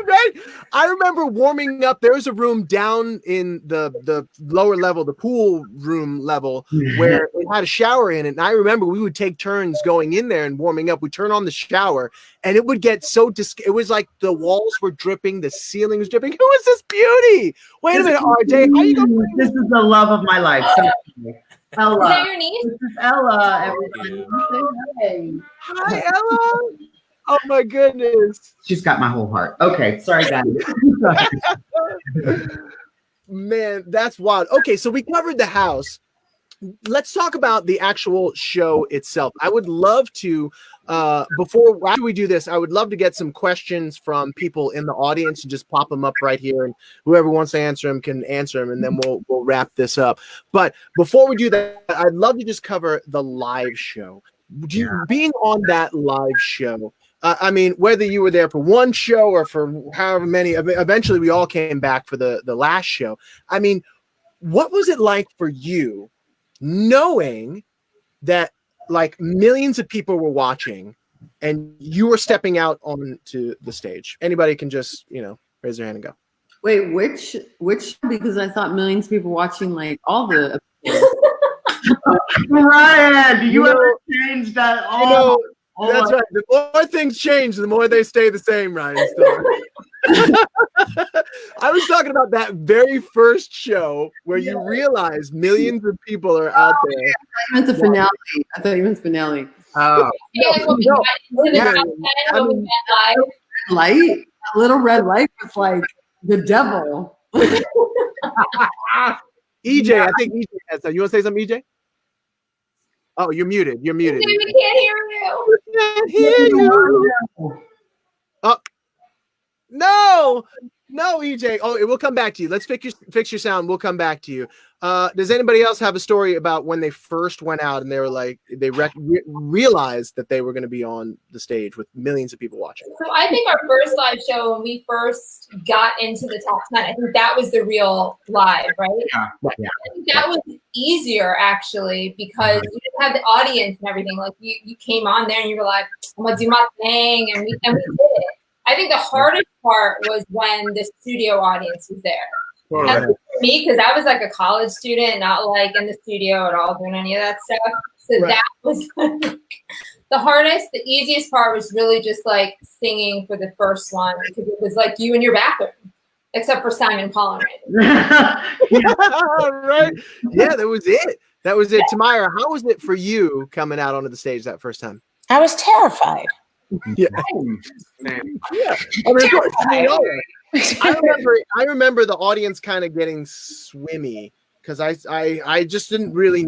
Right? I remember warming up. There was a room down in the lower level, the pool room level, where it had a shower in it. And I remember we would take turns going in there and warming up. We'd turn on the shower, and it would get so it was like the walls were dripping, the ceiling was dripping. Who is this beauty? Wait a minute, RJ. How you going? This is the love of my life. So, Ella. Is that your niece? This is Ella. Everybody. Hey. Hi, Ella. Oh my goodness. She's got my whole heart. Okay, sorry guys. Man, that's wild. Okay, so we covered the house. Let's talk about the actual show itself. I would love to, after we do this, I would love to get some questions from people in the audience and just pop them up right here, and whoever wants to answer them can answer them, and then we'll wrap this up. But before we do that, I'd love to just cover the live show. Being on that live show, I mean, whether you were there for one show or for however many, eventually we all came back for the last show. I mean, what was it like for you knowing that like millions of people were watching and you were stepping out onto the stage? Anybody can just, raise their hand and go. Wait, which? Because I thought millions of people watching like all the Ryan, you ever changed that? That's right. The more things change, the more they stay the same, Ryan. I was talking about that very first show where you realize millions of people are out there. I thought you meant the finale. I thought you meant the finale. oh. Light, a little red light was like the devil. EJ, I think EJ has that. You want to say something, EJ? Oh, you're muted. You're muted. We can't hear you. We can't hear you. Oh, No, EJ. Oh, it will come back to you. Let's fix your sound. We'll come back to you. Does anybody else have a story about when they first went out and they were like they realized that they were going to be on the stage with millions of people watching? So I think our first live show when we first got into the top 10, I think that was the real live, right? Yeah. I think that was easier actually because you didn't have the audience and everything. Like you came on there and you were like, I'm gonna do my thing, and we did it. I think the hardest part was when the studio audience was there. Totally. And for me, because I was like a college student, not like in the studio at all doing any of that stuff. So that was the hardest. The easiest part was really just like singing for the first one because it was like you in your bathroom, except for Simon, Paul, and Randy. Right? Yeah, that was it. That was it. Tamyra, how was it for you coming out onto the stage that first time? I was terrified. Yeah. Yeah. I remember the audience kind of getting swimmy because I just didn't really,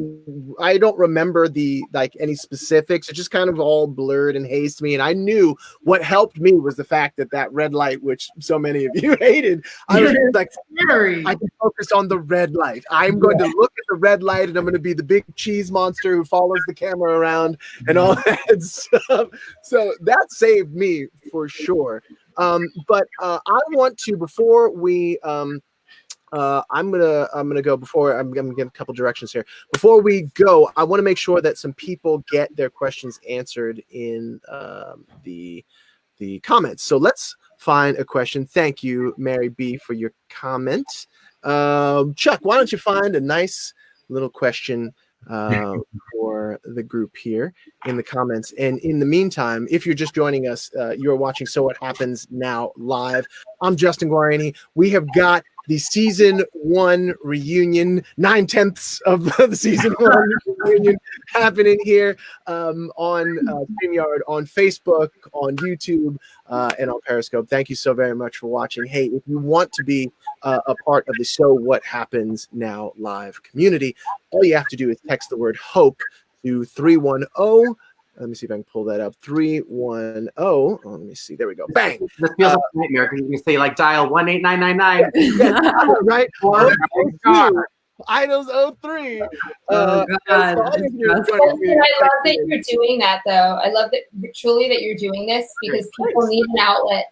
I don't remember the like any specifics. It just kind of all blurred and hazed me. And I knew what helped me was the fact that red light, which so many of you hated, I was like, I can focus on the red light. I'm going to look at the red light and I'm going to be the big cheese monster who follows the camera around and all that stuff. So that saved me for sure. But I want to, before we, I'm gonna go before I'm gonna give a couple directions here. Before we go, I want to make sure that some people get their questions answered in the comments. So let's find a question. Thank you, Mary B, for your comment. Chuck, why don't you find a nice little question for the group here in the comments. And in the meantime, if you're just joining us, you're watching So What Happens Now live. I'm Justin Guarini. We have got the season 1 reunion, 9/10 of the season 1 reunion happening here on StreamYard, on Facebook, on YouTube, and on Periscope. Thank you so very much for watching. Hey, if you want to be a part of the So What Happens Now live community, all you have to do is text the word HOPE to 310. Let me see if I can pull that up. 310. Oh, let me see. There we go. Bang. This feels like a nightmare because you can say like dial 18999. Right. Or Idols 03. Oh, God. I love that you're doing that, though. I love that truly that you're doing this because people need an outlet.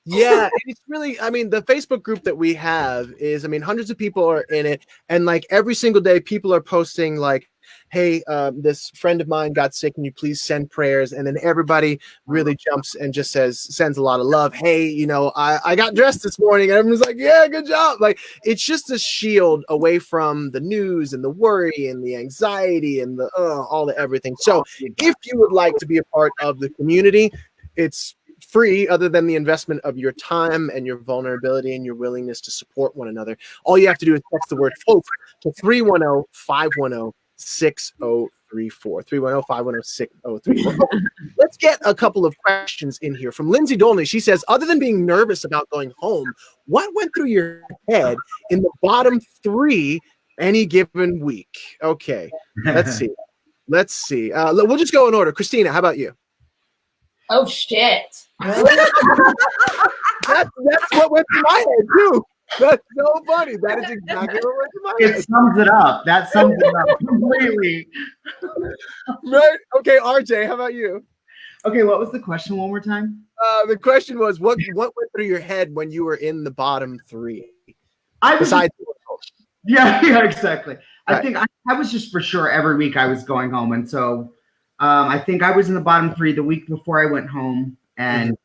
Yeah, and it's really, I mean, the Facebook group that we have is, I mean, hundreds of people are in it, and like every single day people are posting like, hey, this friend of mine got sick, can you please send prayers? And then everybody really jumps and just sends a lot of love. Hey, you know, I got dressed this morning, and everyone's like, yeah, good job. Like, it's just a shield away from the news and the worry and the anxiety and the all the everything. So if you would like to be a part of the community, it's free other than the investment of your time and your vulnerability and your willingness to support one another. All you have to do is text the word HOPE to 310-510-6034. 310-510-6034. Let's get a couple of questions in here from Lindsay Dolney. She says, other than being nervous about going home, what went through your head in the bottom 3 any given week? Okay, let's see. We'll just go in order. Christina, how about you? Oh, shit. Really? That's what went through my head, too. That's so funny. That is exactly what went through my head. It sums it up. That sums it up completely. Right? Okay, RJ, how about you? Okay, what was the question one more time? The question was, what went through your head when you were in the bottom 3? Yeah, exactly. Right. I think I was just for sure every week I was going home. And so I think I was in the bottom 3 the week before I went home. And,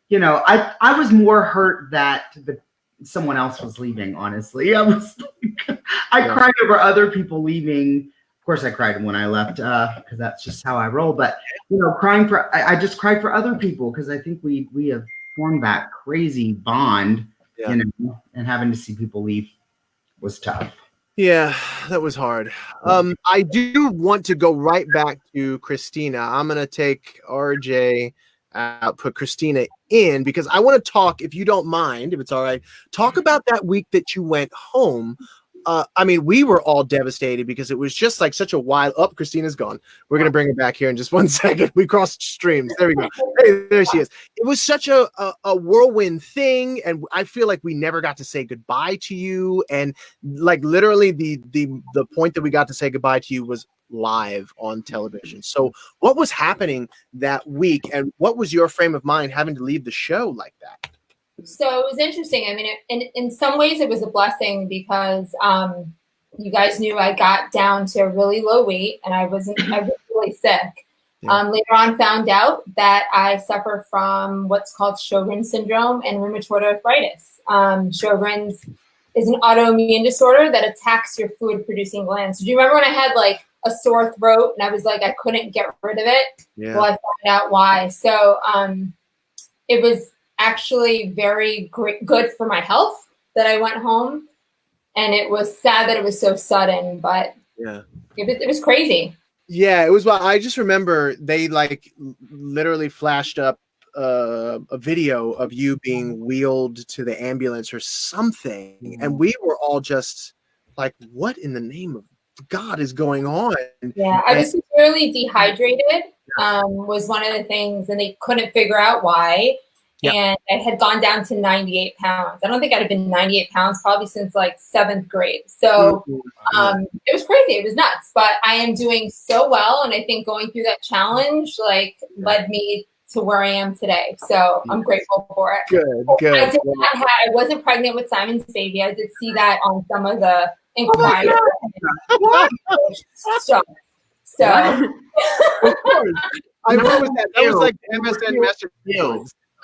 you know, I was more hurt that someone else was leaving, honestly. I cried over other people leaving. Of course I cried when I left because that's just how I roll. But, you know, I just cried for other people because I think we have formed that crazy bond, you know, and having to see people leave was tough. Yeah, that was hard. I do want to go right back to Christina. I'm going to take RJ out, put Christina in, because I want to talk, if you don't mind, if it's all right, talk about that week that you went home. I mean, we were all devastated because it was just like such a wild. Oh, Christina's gone. We're gonna bring her back here in just 1 second. We crossed streams. There we go. Hey, there she is. It was such a whirlwind thing, and I feel like we never got to say goodbye to you. And like literally, the point that we got to say goodbye to you was live on television. So, what was happening that week, and what was your frame of mind having to leave the show like that? So it was interesting. I mean, in some ways it was a blessing because you guys knew I got down to a really low weight and I was really sick. Yeah. Later on found out that I suffer from what's called Sjogren's syndrome and rheumatoid arthritis. Sjogren's is an autoimmune disorder that attacks your fluid producing glands. So do you remember when I had like a sore throat and I was like, I couldn't get rid of it? Yeah. Well, I found out why. So it was actually very good for my health that I went home, and it was sad that it was so sudden, but yeah, it was crazy. Yeah, it was. Well, I just remember they like literally flashed up a video of you being wheeled to the ambulance or something, and we were all just like, what in the name of God is going on? Yeah, I was severely dehydrated, was one of the things, and they couldn't figure out why. Yep. And I had gone down to 98 pounds. I don't think I'd have been 98 pounds probably since like 7th grade. So it was crazy. It was nuts. But I am doing so well. And I think going through that challenge like led me to where I am today. So I'm grateful for it. Good. I wasn't pregnant with Simon's baby. I did see that on some of the inquiries. So I remember that was like MSN message.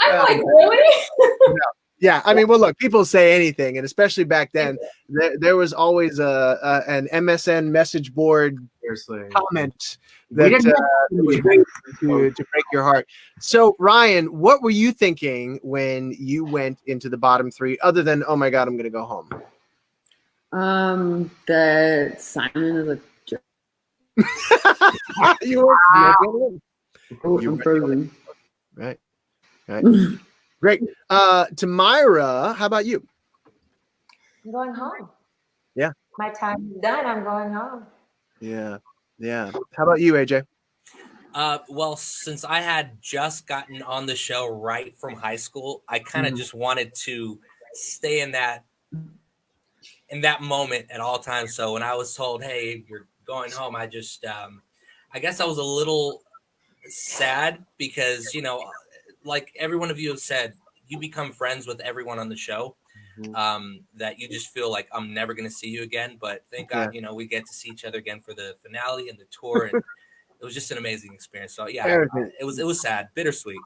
I'm like, really? Yeah, I mean, well, look, people say anything, and especially back then, there was always an MSN message board comment that to break your heart. So, Ryan, what were you thinking when you went into the bottom 3, other than, oh my God, I'm going to go home? That Simon is a jerk. I'm frozen. Right. Great. Tamyra, how about you? I'm going home. Yeah. My time is done. I'm going home. Yeah. How about you, AJ? Well, since I had just gotten on the show right from high school, I kind of just wanted to stay in that moment at all times. So when I was told, hey, you're going home, I just, I guess I was a little sad because, you know, like every one of you have said, you become friends with everyone on the show, that you just feel like I'm never going to see you again. But thank God, you know, we get to see each other again for the finale and the tour. And it was just an amazing experience. So yeah, it was sad, bittersweet.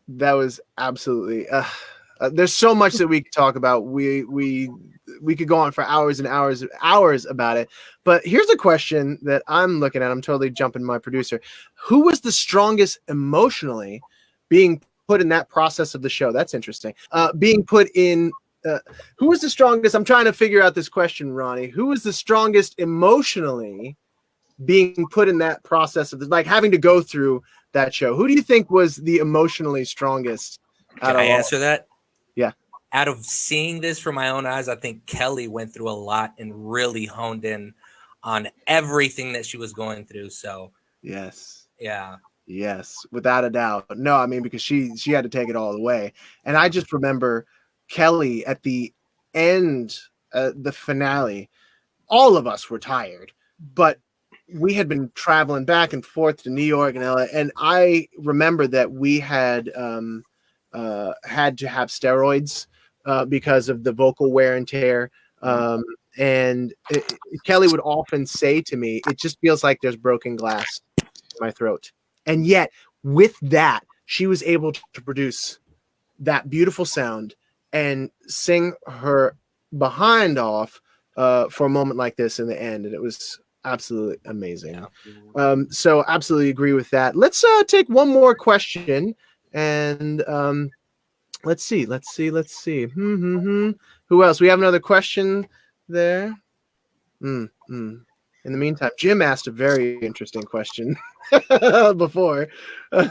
That was absolutely, there's so much that we could talk about. We could go on for hours and hours about it. But here's a question that I'm looking at. I'm totally jumping my producer. Who was the strongest emotionally being put in that process of the show? That's interesting. Being put in, who was the strongest? I'm trying to figure out this question, Ronnie. Who was the strongest emotionally being put in that process of like having to go through that show? Who do you think was the emotionally strongest? Can I answer that? Yeah. Out of seeing this from my own eyes, I think Kelly went through a lot and really honed in on everything that she was going through. So yes. Yeah. Yes, without a doubt. No, I mean, because she had to take it all the way. And I just remember Kelly at the end, the finale, all of us were tired, but we had been traveling back and forth to New York and LA. And I remember that we had had to have steroids because of the vocal wear and tear. And Kelly would often say to me, it just feels like there's broken glass in my throat. And yet, with that, she was able to produce that beautiful sound and sing her behind off for a moment like this in the end. And it was absolutely amazing. Yeah. So absolutely agree with that. Let's take one more question. And let's see. Who else? We have another question there. In the meantime, Jim asked a very interesting question before. We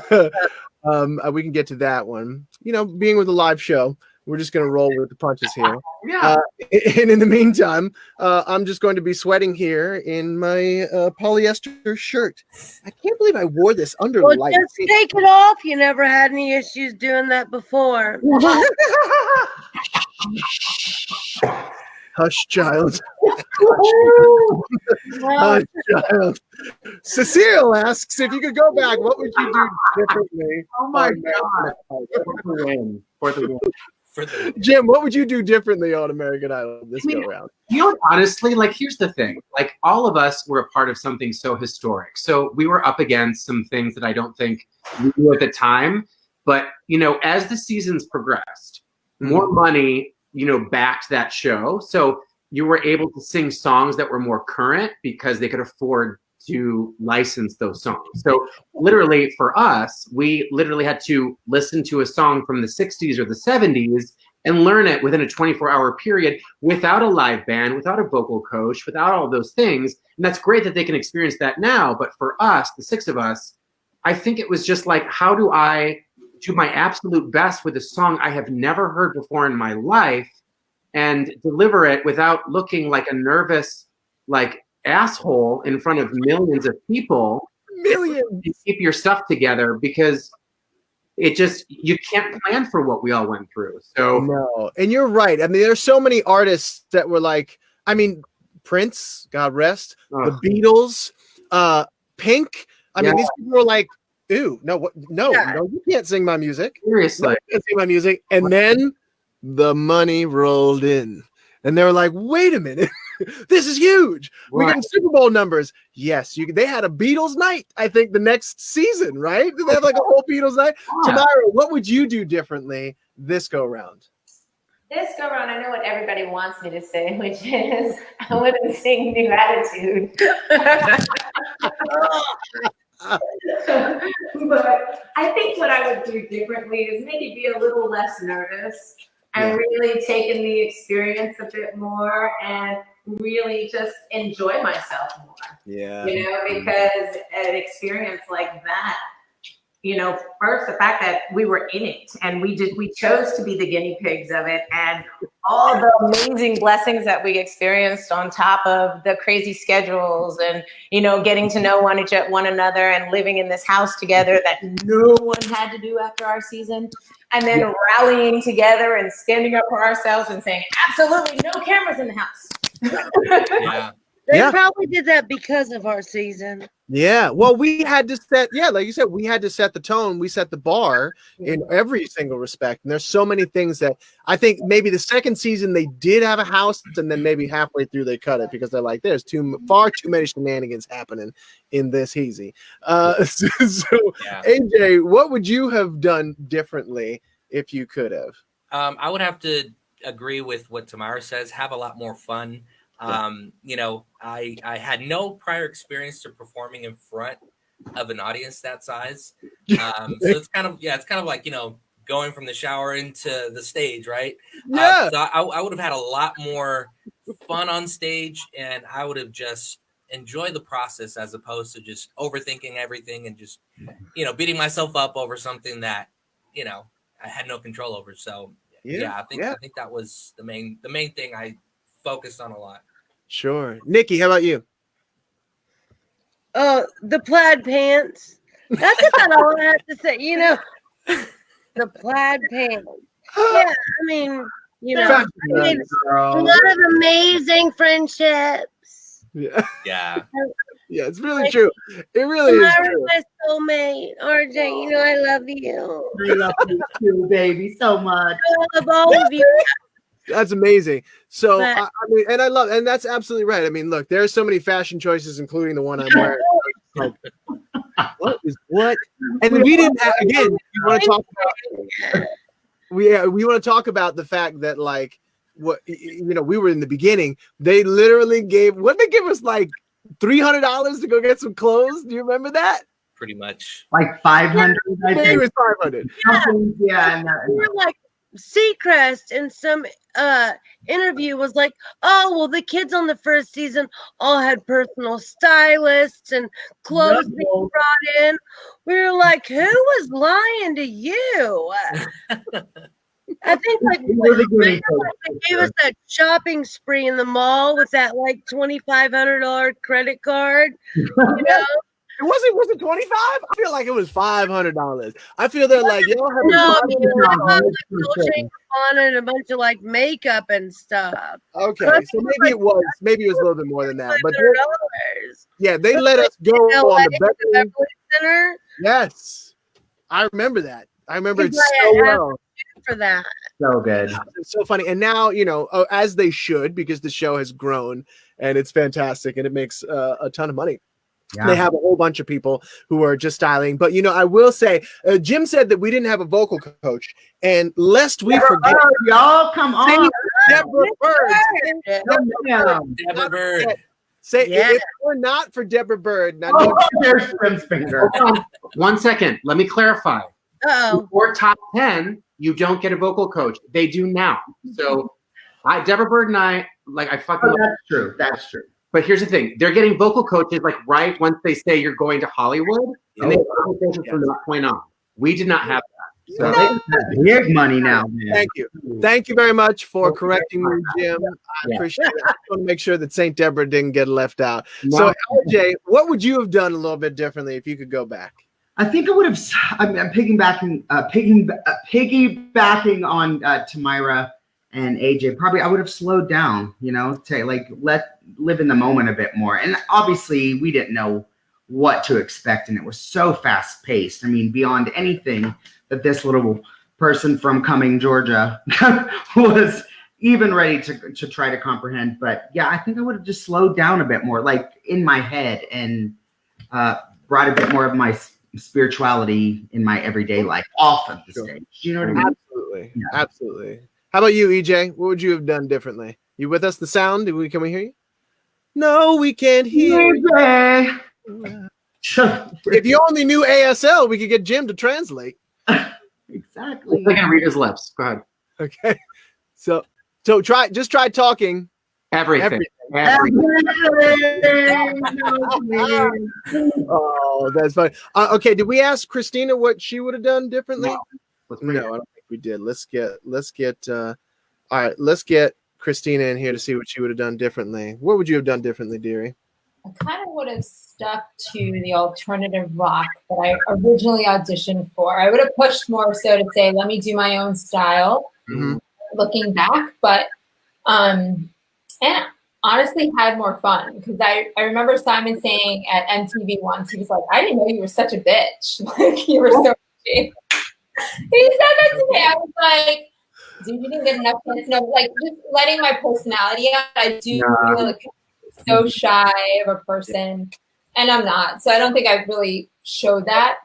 can get to that one. You know, being with a live show, we're just going to roll with the punches here. Yeah. And in the meantime, I'm just going to be sweating here in my polyester shirt. I can't believe I wore this under Well, light. just take it off. You never had any issues doing that before. Hush, child. Hush, child. Cecile asks if you could go back, what would you do differently? Oh my God. For the win. Jim, what would you do differently on American Idol this go around? You know, honestly, like, here's the thing. Like, all of us were a part of something so historic. So we were up against some things that I don't think we knew at the time. But, you know, as the seasons progressed, more money, you know, backed that show. So you were able to sing songs that were more current because they could afford to license those songs. So literally for us, we literally had to listen to a song from the 60s or the 70s and learn it within a 24-hour period without a live band, without a vocal coach, without all of those things. And that's great that they can experience that now. But for us, the six of us, I think it was just like, how do I do my absolute best with a song I have never heard before in my life and deliver it without looking like a nervous, like, asshole in front of millions of people. Millions. Keep your stuff together, because it just, you can't plan for what we all went through. So no, and you're right. I mean, there's so many artists that were like, I mean, Prince, God rest, the Beatles, Pink. I mean, these people were like, "Ew, no, no, you can't sing my music. Seriously, you can't sing my music." And then the money rolled in, and they were like, "Wait a minute." This is huge. We're getting Super Bowl numbers. Yes, they had a Beatles night, I think, the next season, right? Did they have like a whole Beatles night? Tamyra, what would you do differently this go around? This go around, I know what everybody wants me to say, which is I wouldn't sing New Attitude. But I think what I would do differently is maybe be a little less nervous and really take in the experience a bit more and really just enjoy myself more. Yeah. You know, because an experience like that, you know, first the fact that we were in it and we chose to be the guinea pigs of it, and all the amazing blessings that we experienced on top of the crazy schedules and, you know, getting to know one another and living in this house together that no one had to do after our season. And then rallying together and standing up for ourselves and saying, absolutely no cameras in the house. They probably did that because of our season. Yeah. Well, we had to set, like you said, we had to set the tone. We set the bar in every single respect. And there's so many things that I think maybe the second season they did have a house, and then maybe halfway through they cut it because they're like, there's far too many shenanigans happening in this hazy. AJ, what would you have done differently if you could have? I would have to agree with what Tamyra says, have a lot more fun. You know, I had no prior experience to performing in front of an audience that size. So it's kind of like, you know, going from the shower into the stage, right? So I would have had a lot more fun on stage, and I would have just enjoyed the process as opposed to just overthinking everything and just, you know, beating myself up over something that, you know, I had no control over. So I think that was the main thing I focused on a lot. Sure. Nikki, how about you? Oh, the plaid pants. That's about all I have to say. You know, the plaid pants. Yeah, I mean, you know, I made a lot of amazing friendships. Yeah. Yeah. Yeah, it's really true. It really is true. My soulmate, RJ. You know, I love you. I love you too, baby, so much. I love all of you. That's amazing. So I mean, and I love, and that's absolutely right. I mean, look, there's so many fashion choices, including the one I'm wearing. Like, what? And we didn't have, again. We want to talk about. We want to talk about the fact that, like, what, you know, we were in the beginning. They literally gave, what did they give us, like $300 to go get some clothes? Do you remember that? Pretty much. Like 500. I think it was 500. Yeah. We were like, Seacrest in some interview was like, oh, well, the kids on the first season all had personal stylists and clothes being brought in. We were like, who was lying to you? I think like they gave us that shopping spree in the mall with that like $2,500 credit card. You know? Was it 25? I feel like it was $500. I feel they're like, y'all have no, I mean, on and a bunch of like makeup and stuff. Okay, so maybe it was a little bit more than that. But yeah, they let us go on the Beverly Center. Yes, I remember that. I remember it so well. For that, so good. It's so funny, and now as they should, because the show has grown and it's fantastic and it makes a ton of money. Yeah. They have a whole bunch of people who are just styling. But, I will say, Jim said that we didn't have a vocal coach. And lest we forget. Y'all, come on. Deborah Bird. Deborah Bird. Say, if we're not for Deborah Bird. Now, there's Jim's finger. 1 second. Let me clarify. For top 10, you don't get a vocal coach. They do now. So, Deborah Bird and I fucking love that's true. That's true. But here's the thing: they're getting vocal coaches right once they say you're going to Hollywood, and they have vocal coaches from that point on. We did not have that. So they have big money now, man. Thank you very much for correcting me, Jim. I appreciate it. I just want to make sure that St. Deborah didn't get left out. No. So, RJ, what would you have done a little bit differently if you could go back? I think I would have. I'm piggybacking on Tamyra and AJ. Probably I would have slowed down, to live in the moment a bit more. And obviously we didn't know what to expect, and it was so fast paced. I mean, beyond anything that this little person from Cumming, Georgia was even ready to try to comprehend. But yeah, I think I would have just slowed down a bit more, like in my head, and brought a bit more of my spirituality in my everyday life off of the stage. You know what I mean? Absolutely. Yeah. Absolutely. How about you, EJ? What would you have done differently? You with us? The sound? Can we hear you? No, we can't hear you. If you only knew ASL, we could get Jim to translate. Exactly. I can read his lips. Go ahead. Okay. So try talking. Everything. Oh, that's funny. Okay, did we ask Christina what she would have done differently? No, I don't think we did. Let's get all right, let's get Christina in here to see what she would have done differently. What would you have done differently, dearie? I kind of would have stuck to the alternative rock that I originally auditioned for. I would have pushed more so to say, let me do my own style, looking back. But and honestly had more fun, because I remember Simon saying at MTV once, he was like, I didn't know you were such a bitch. Like, you were so bitchy. He said that to me. I was like, dude, you didn't get enough chance. No, like, just letting my personality out. I do feel like so shy of a person, and I'm not. So I don't think I really showed that.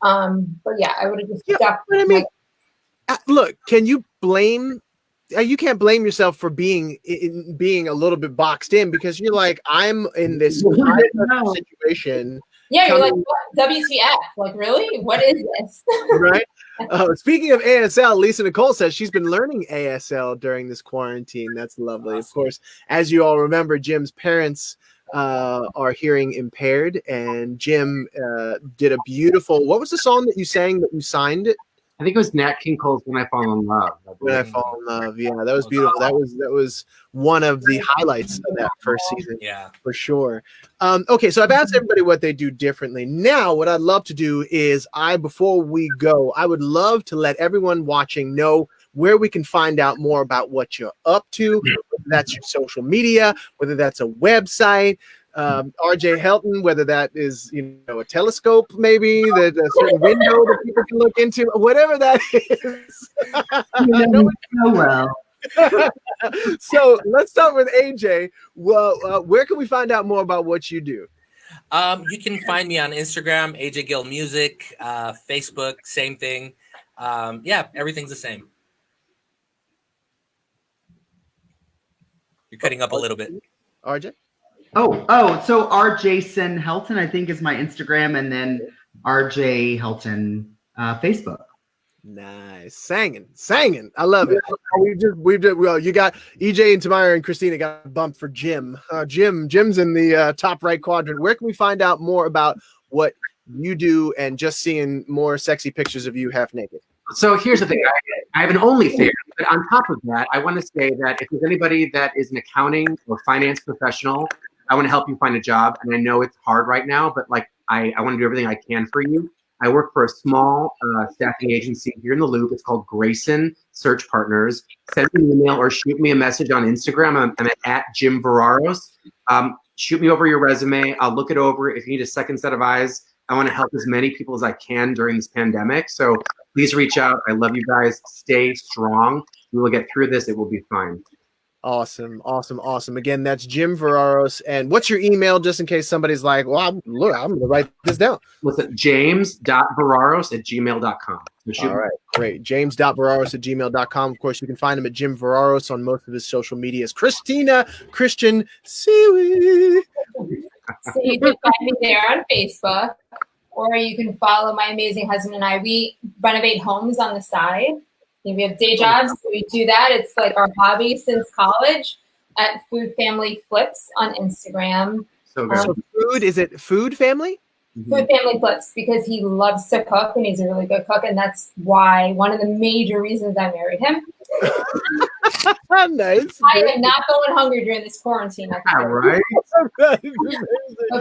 But yeah, I would have just stuck. But I mean, look, can you blame? You can't blame yourself for being a little bit boxed in, because you're like, I'm in this situation. Yeah, you're like, what? WTF? Like, really? What is this? Right. Speaking of ASL, Lisa Nicole says she's been learning ASL during this quarantine. That's lovely. Awesome. Of course, as you all remember, Jim's parents are hearing impaired, and Jim did a beautiful. What was the song that you sang that you signed it? I think it was Nat King Cole's "When I Fall in Love." When I Fall in Love, yeah, that was beautiful. That was one of the highlights of that first season, for sure. Okay, so I've asked everybody what they do differently. Now, what I'd love to do is, before we go, I would love to let everyone watching know where we can find out more about what you're up to, whether that's your social media, whether that's a website. RJ Helton, whether that is a telescope, maybe that a certain window that people can look into, whatever that is. So let's start with AJ. Well, where can we find out more about what you do? You can find me on Instagram, AJ Gill Music, Facebook, same thing. Everything's the same. You're cutting up a little bit. RJ? So RJson Helton, I think, is my Instagram, and then RJ Helton Facebook. Nice. Singing. I love it. You got EJ and Tamyra and Christina got bumped for Jim. Jim's in the top right quadrant. Where can we find out more about what you do and just seeing more sexy pictures of you half naked? So here's the thing. I have an OnlyFans, but on top of that, I want to say that if there's anybody that is an accounting or finance professional, I want to help you find a job. And I know it's hard right now, but like I want to do everything I can for you. I work for a small staffing agency here in the Loop. It's called Grayson Search Partners. Send me an email or shoot me a message on Instagram. I'm at Jim Veraros. Shoot me over your resume. I'll look it over. If you need a second set of eyes, I want to help as many people as I can during this pandemic. So please reach out. I love you guys. Stay strong. We will get through this. It will be fine. Awesome. Again, that's Jim Veraros. And what's your email, just in case somebody's like, well, I'm going to write this down. Listen, james.veraros@gmail.com. So all right, great. James.veraros@gmail.com. Of course, you can find him at Jim Veraros on most of his social medias. Christina Christian Seaweed. So you can find me there on Facebook, or you can follow my amazing husband and I. We renovate homes on the side. We have day jobs, so we do that. It's like our hobby since college at Food Family Flips on Instagram. So good. So food, is it Food Family? Food Family Flips, because he loves to cook and he's a really good cook, and that's why one of the major reasons I married him. Nice. I am not going hungry during this quarantine. All right. But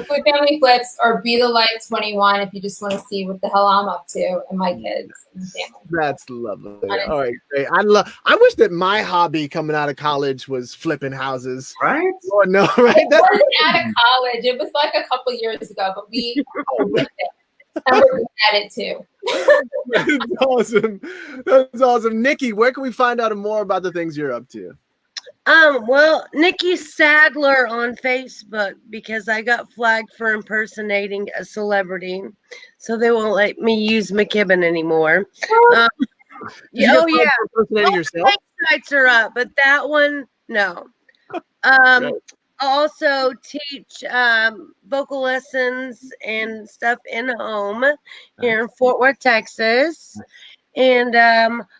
Food Family Flips, or Be the Light 21 if you just want to see what the hell I'm up to and my kids and family. That's lovely. All right, great. I wish that my hobby coming out of college was flipping houses. Right? Oh no, right? It wasn't out of college. It was like a couple years ago, but we flipped it. And we're good at it too. That's awesome. That's awesome. Nikki, where can we find out more about the things you're up to? Well, Nikki Sadler on Facebook, because I got flagged for impersonating a celebrity, so they won't let me use McKibben anymore. Yeah, impersonating yourself? Sites are up, but that one, no. I also teach vocal lessons and stuff in home here in Fort Worth, Texas. And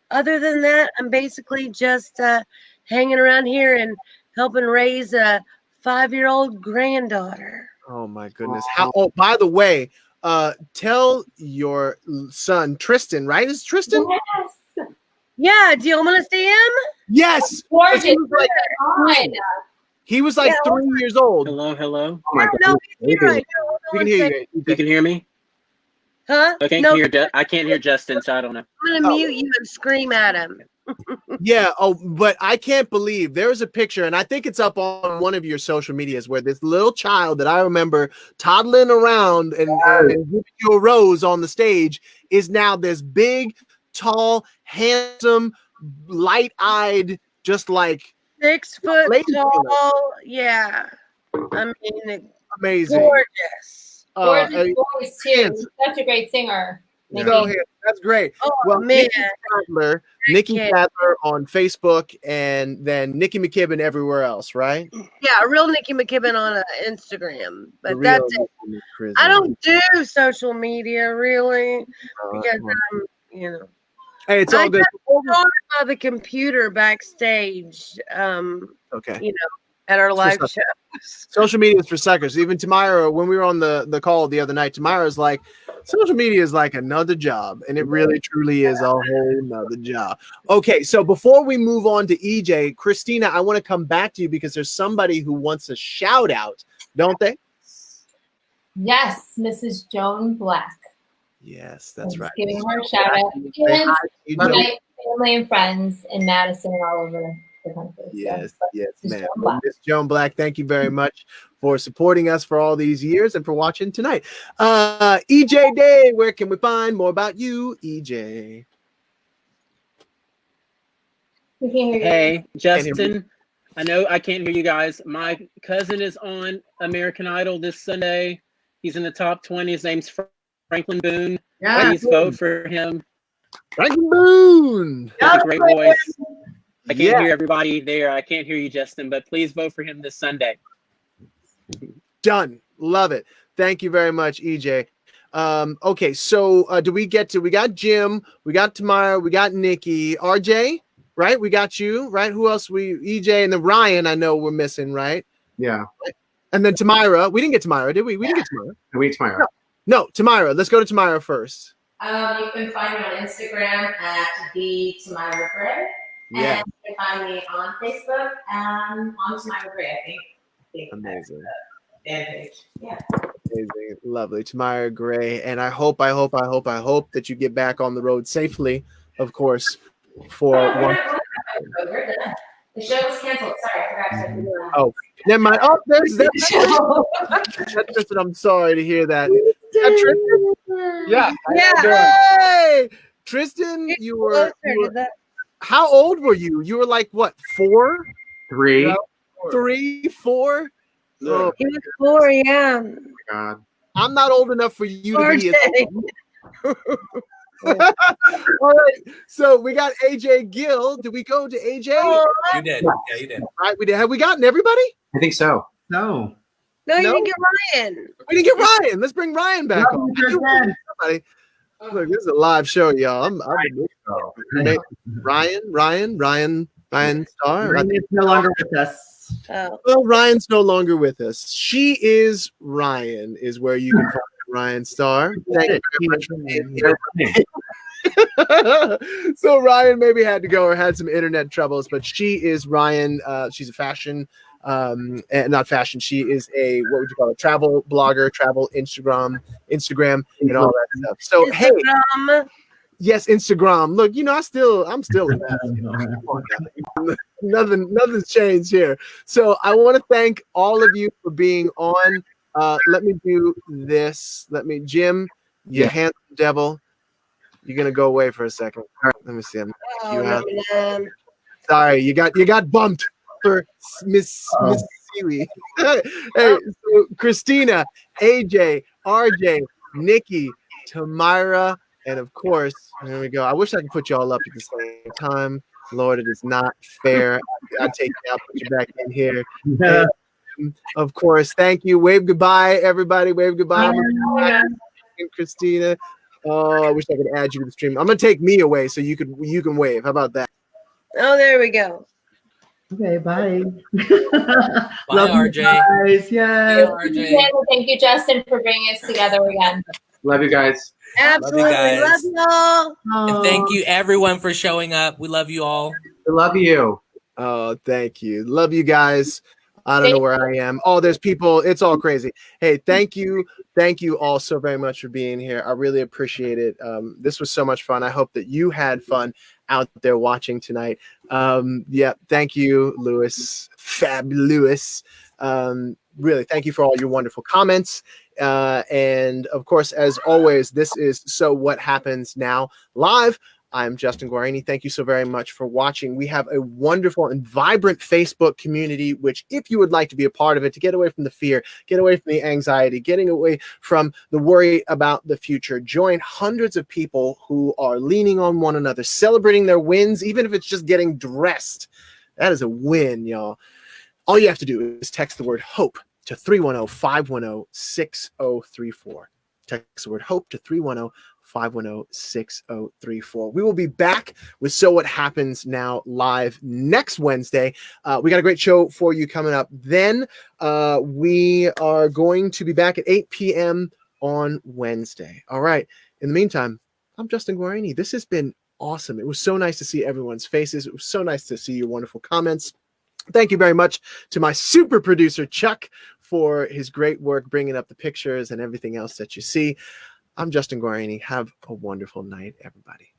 other than that, I'm basically just hanging around here and helping raise a 5-year-old granddaughter. Oh my goodness. Oh, by the way, tell your son Tristan, right? Is Tristan? Yes. Yeah, do you want to see him? Yes. Gorgeous. He was like 3 years old. Hello. Oh my God. No, he's here right now. We can hear you. You can hear me? Huh? I can't hear Justin, so I don't know. I'm going to mute you and scream at him. Yeah. Oh, but I can't believe there's a picture, and I think it's up on one of your social medias, where this little child that I remember toddling around and giving you a rose on the stage is now this big, tall, handsome, light-eyed, just like 6 foot tall. Yeah. I mean, amazing. Gorgeous. Gorgeous voice too. He's such a great singer. That's great. Oh, well, man. Nikki Sadler on Facebook, and then Nikki McKibben everywhere else, right? Yeah, real Nikki McKibben on Instagram. But that's it. I don't do social media really because I'm, Hey, it's all good. I by the computer backstage. Okay. At our live show. Social media is for suckers. Even Tamyra, when we were on the call the other night, Tamyra's like, social media is like another job, and it really truly is a whole nother job. Okay, so before we move on to EJ, Christina, I want to come back to you because there's somebody who wants a shout out, don't they? Yes, Mrs. Joan Black. Yes, that's right. Giving her a shout out. And my family and friends in Madison and all over the country. Yes, ma'am. Miss Joan Black, thank you very much for supporting us for all these years and for watching tonight. EJ Day, where can we find more about you, EJ? We can't hear you. Hey, Justin. I know I can't hear you guys. My cousin is on American Idol this Sunday. He's in the top 20. His name's Franklin Boone. Yeah. Please vote for him. Franklin Boone. He has a great voice. I can't hear everybody there. I can't hear you, Justin, but please vote for him this Sunday. Done. Love it. Thank you very much, EJ. Okay, so we got Jim, we got Tamyra, we got Nikki, RJ, right? We got you, right? Who else? EJ, and then Ryan, I know we're missing, right? Yeah. And then Tamyra. We didn't get Tamyra, did we? We didn't get Tamyra. We need Tamyra. No, Tamyra. Let's go to Tamyra first. You can find me on Instagram at the Tamyra Gray. Yeah. And you can find me on Facebook on Tamyra Gray, I think Amazing. Fan page. Yeah. Amazing. Lovely. Tamyra Gray. And I hope that you get back on the road safely, of course, for one. We're done. The show was canceled. Sorry, I forgot to do that. Oh, never mind. Oh, there's that. Tristan, I'm sorry to hear that. Tristan? Yeah. Hey, Tristan, you were how old were you? You were like what, 4? 3. No, 3, 4? Oh, He was 4, yeah. my God. I'm not old enough for you to be. All right, so we got AJ Gill. Did we go to AJ? You did. Yeah, you did. All right, we did. Have we gotten everybody? I think so. No. No, you No? didn't get Ryan. We didn't get Ryan. Let's bring Ryan back on. Somebody. Look, this is a live show, y'all. I'm Ryan Starr. Ryan is no longer with us. Oh. Well, Ryan's no longer with us. She is Ryan, is where you can find Ryan Starr. Thank you very much for being here. So Ryan maybe had to go or had some internet troubles, but she is Ryan. She's a fashion, and not fashion. She is a, what would you call it? Travel blogger, travel Instagram, and all that stuff. So hey, yes, Instagram. Look, you know, I'm still in that. Nothing's changed here. So I want to thank all of you for being on. Let me do this. Jim, you handsome devil. You're gonna go away for a second. All right, let me see. Sorry, you got bumped for Miss Sealy. Hey, so Christina, AJ, RJ, Nikki, Tamyra, and of course, there we go. I wish I could put you all up at the same time. Lord, it is not fair. I'll take you out, put you back in here. Yeah. And, of course, thank you. Wave goodbye, everybody. Wave goodbye. And Christina. Oh, I wish I could add you to the stream. I'm gonna take me away so you can wave. How about that? Oh, there we go. Okay, bye. Bye, Love RJ. You guys. Yeah. Bye, RJ. Thank you, Justin, for bringing us together again. Love you guys. Absolutely. guys. Love you all. And thank you, everyone, for showing up. We love you all. I love you. Oh, thank you. Love you guys. I don't know where I am. Oh, there's people. It's all crazy. Hey, thank you. Thank you all so very much for being here. I really appreciate it. This was so much fun. I hope that you had fun out there watching tonight. Yeah, thank you, Lewis. Fabulous. Really, thank you for all your wonderful comments. And of course, as always, this is So What Happens Now Live. I'm Justin Guarini. Thank you so very much for watching. We have a wonderful and vibrant Facebook community, which if you would like to be a part of it, to get away from the fear, get away from the anxiety, getting away from the worry about the future, join hundreds of people who are leaning on one another, celebrating their wins, even if it's just getting dressed. That is a win, y'all. All you have to do is text the word HOPE to 310-510-6034. Text the word HOPE to 310-510-6034. We will be back with So What Happens Now live next Wednesday. We got a great show for you coming up. Then we are going to be back at 8 p.m. on Wednesday. All right. In the meantime, I'm Justin Guarini. This has been awesome. It was so nice to see everyone's faces. It was so nice to see your wonderful comments. Thank you very much to my super producer, Chuck, for his great work bringing up the pictures and everything else that you see. I'm Justin Guarini. Have a wonderful night, everybody.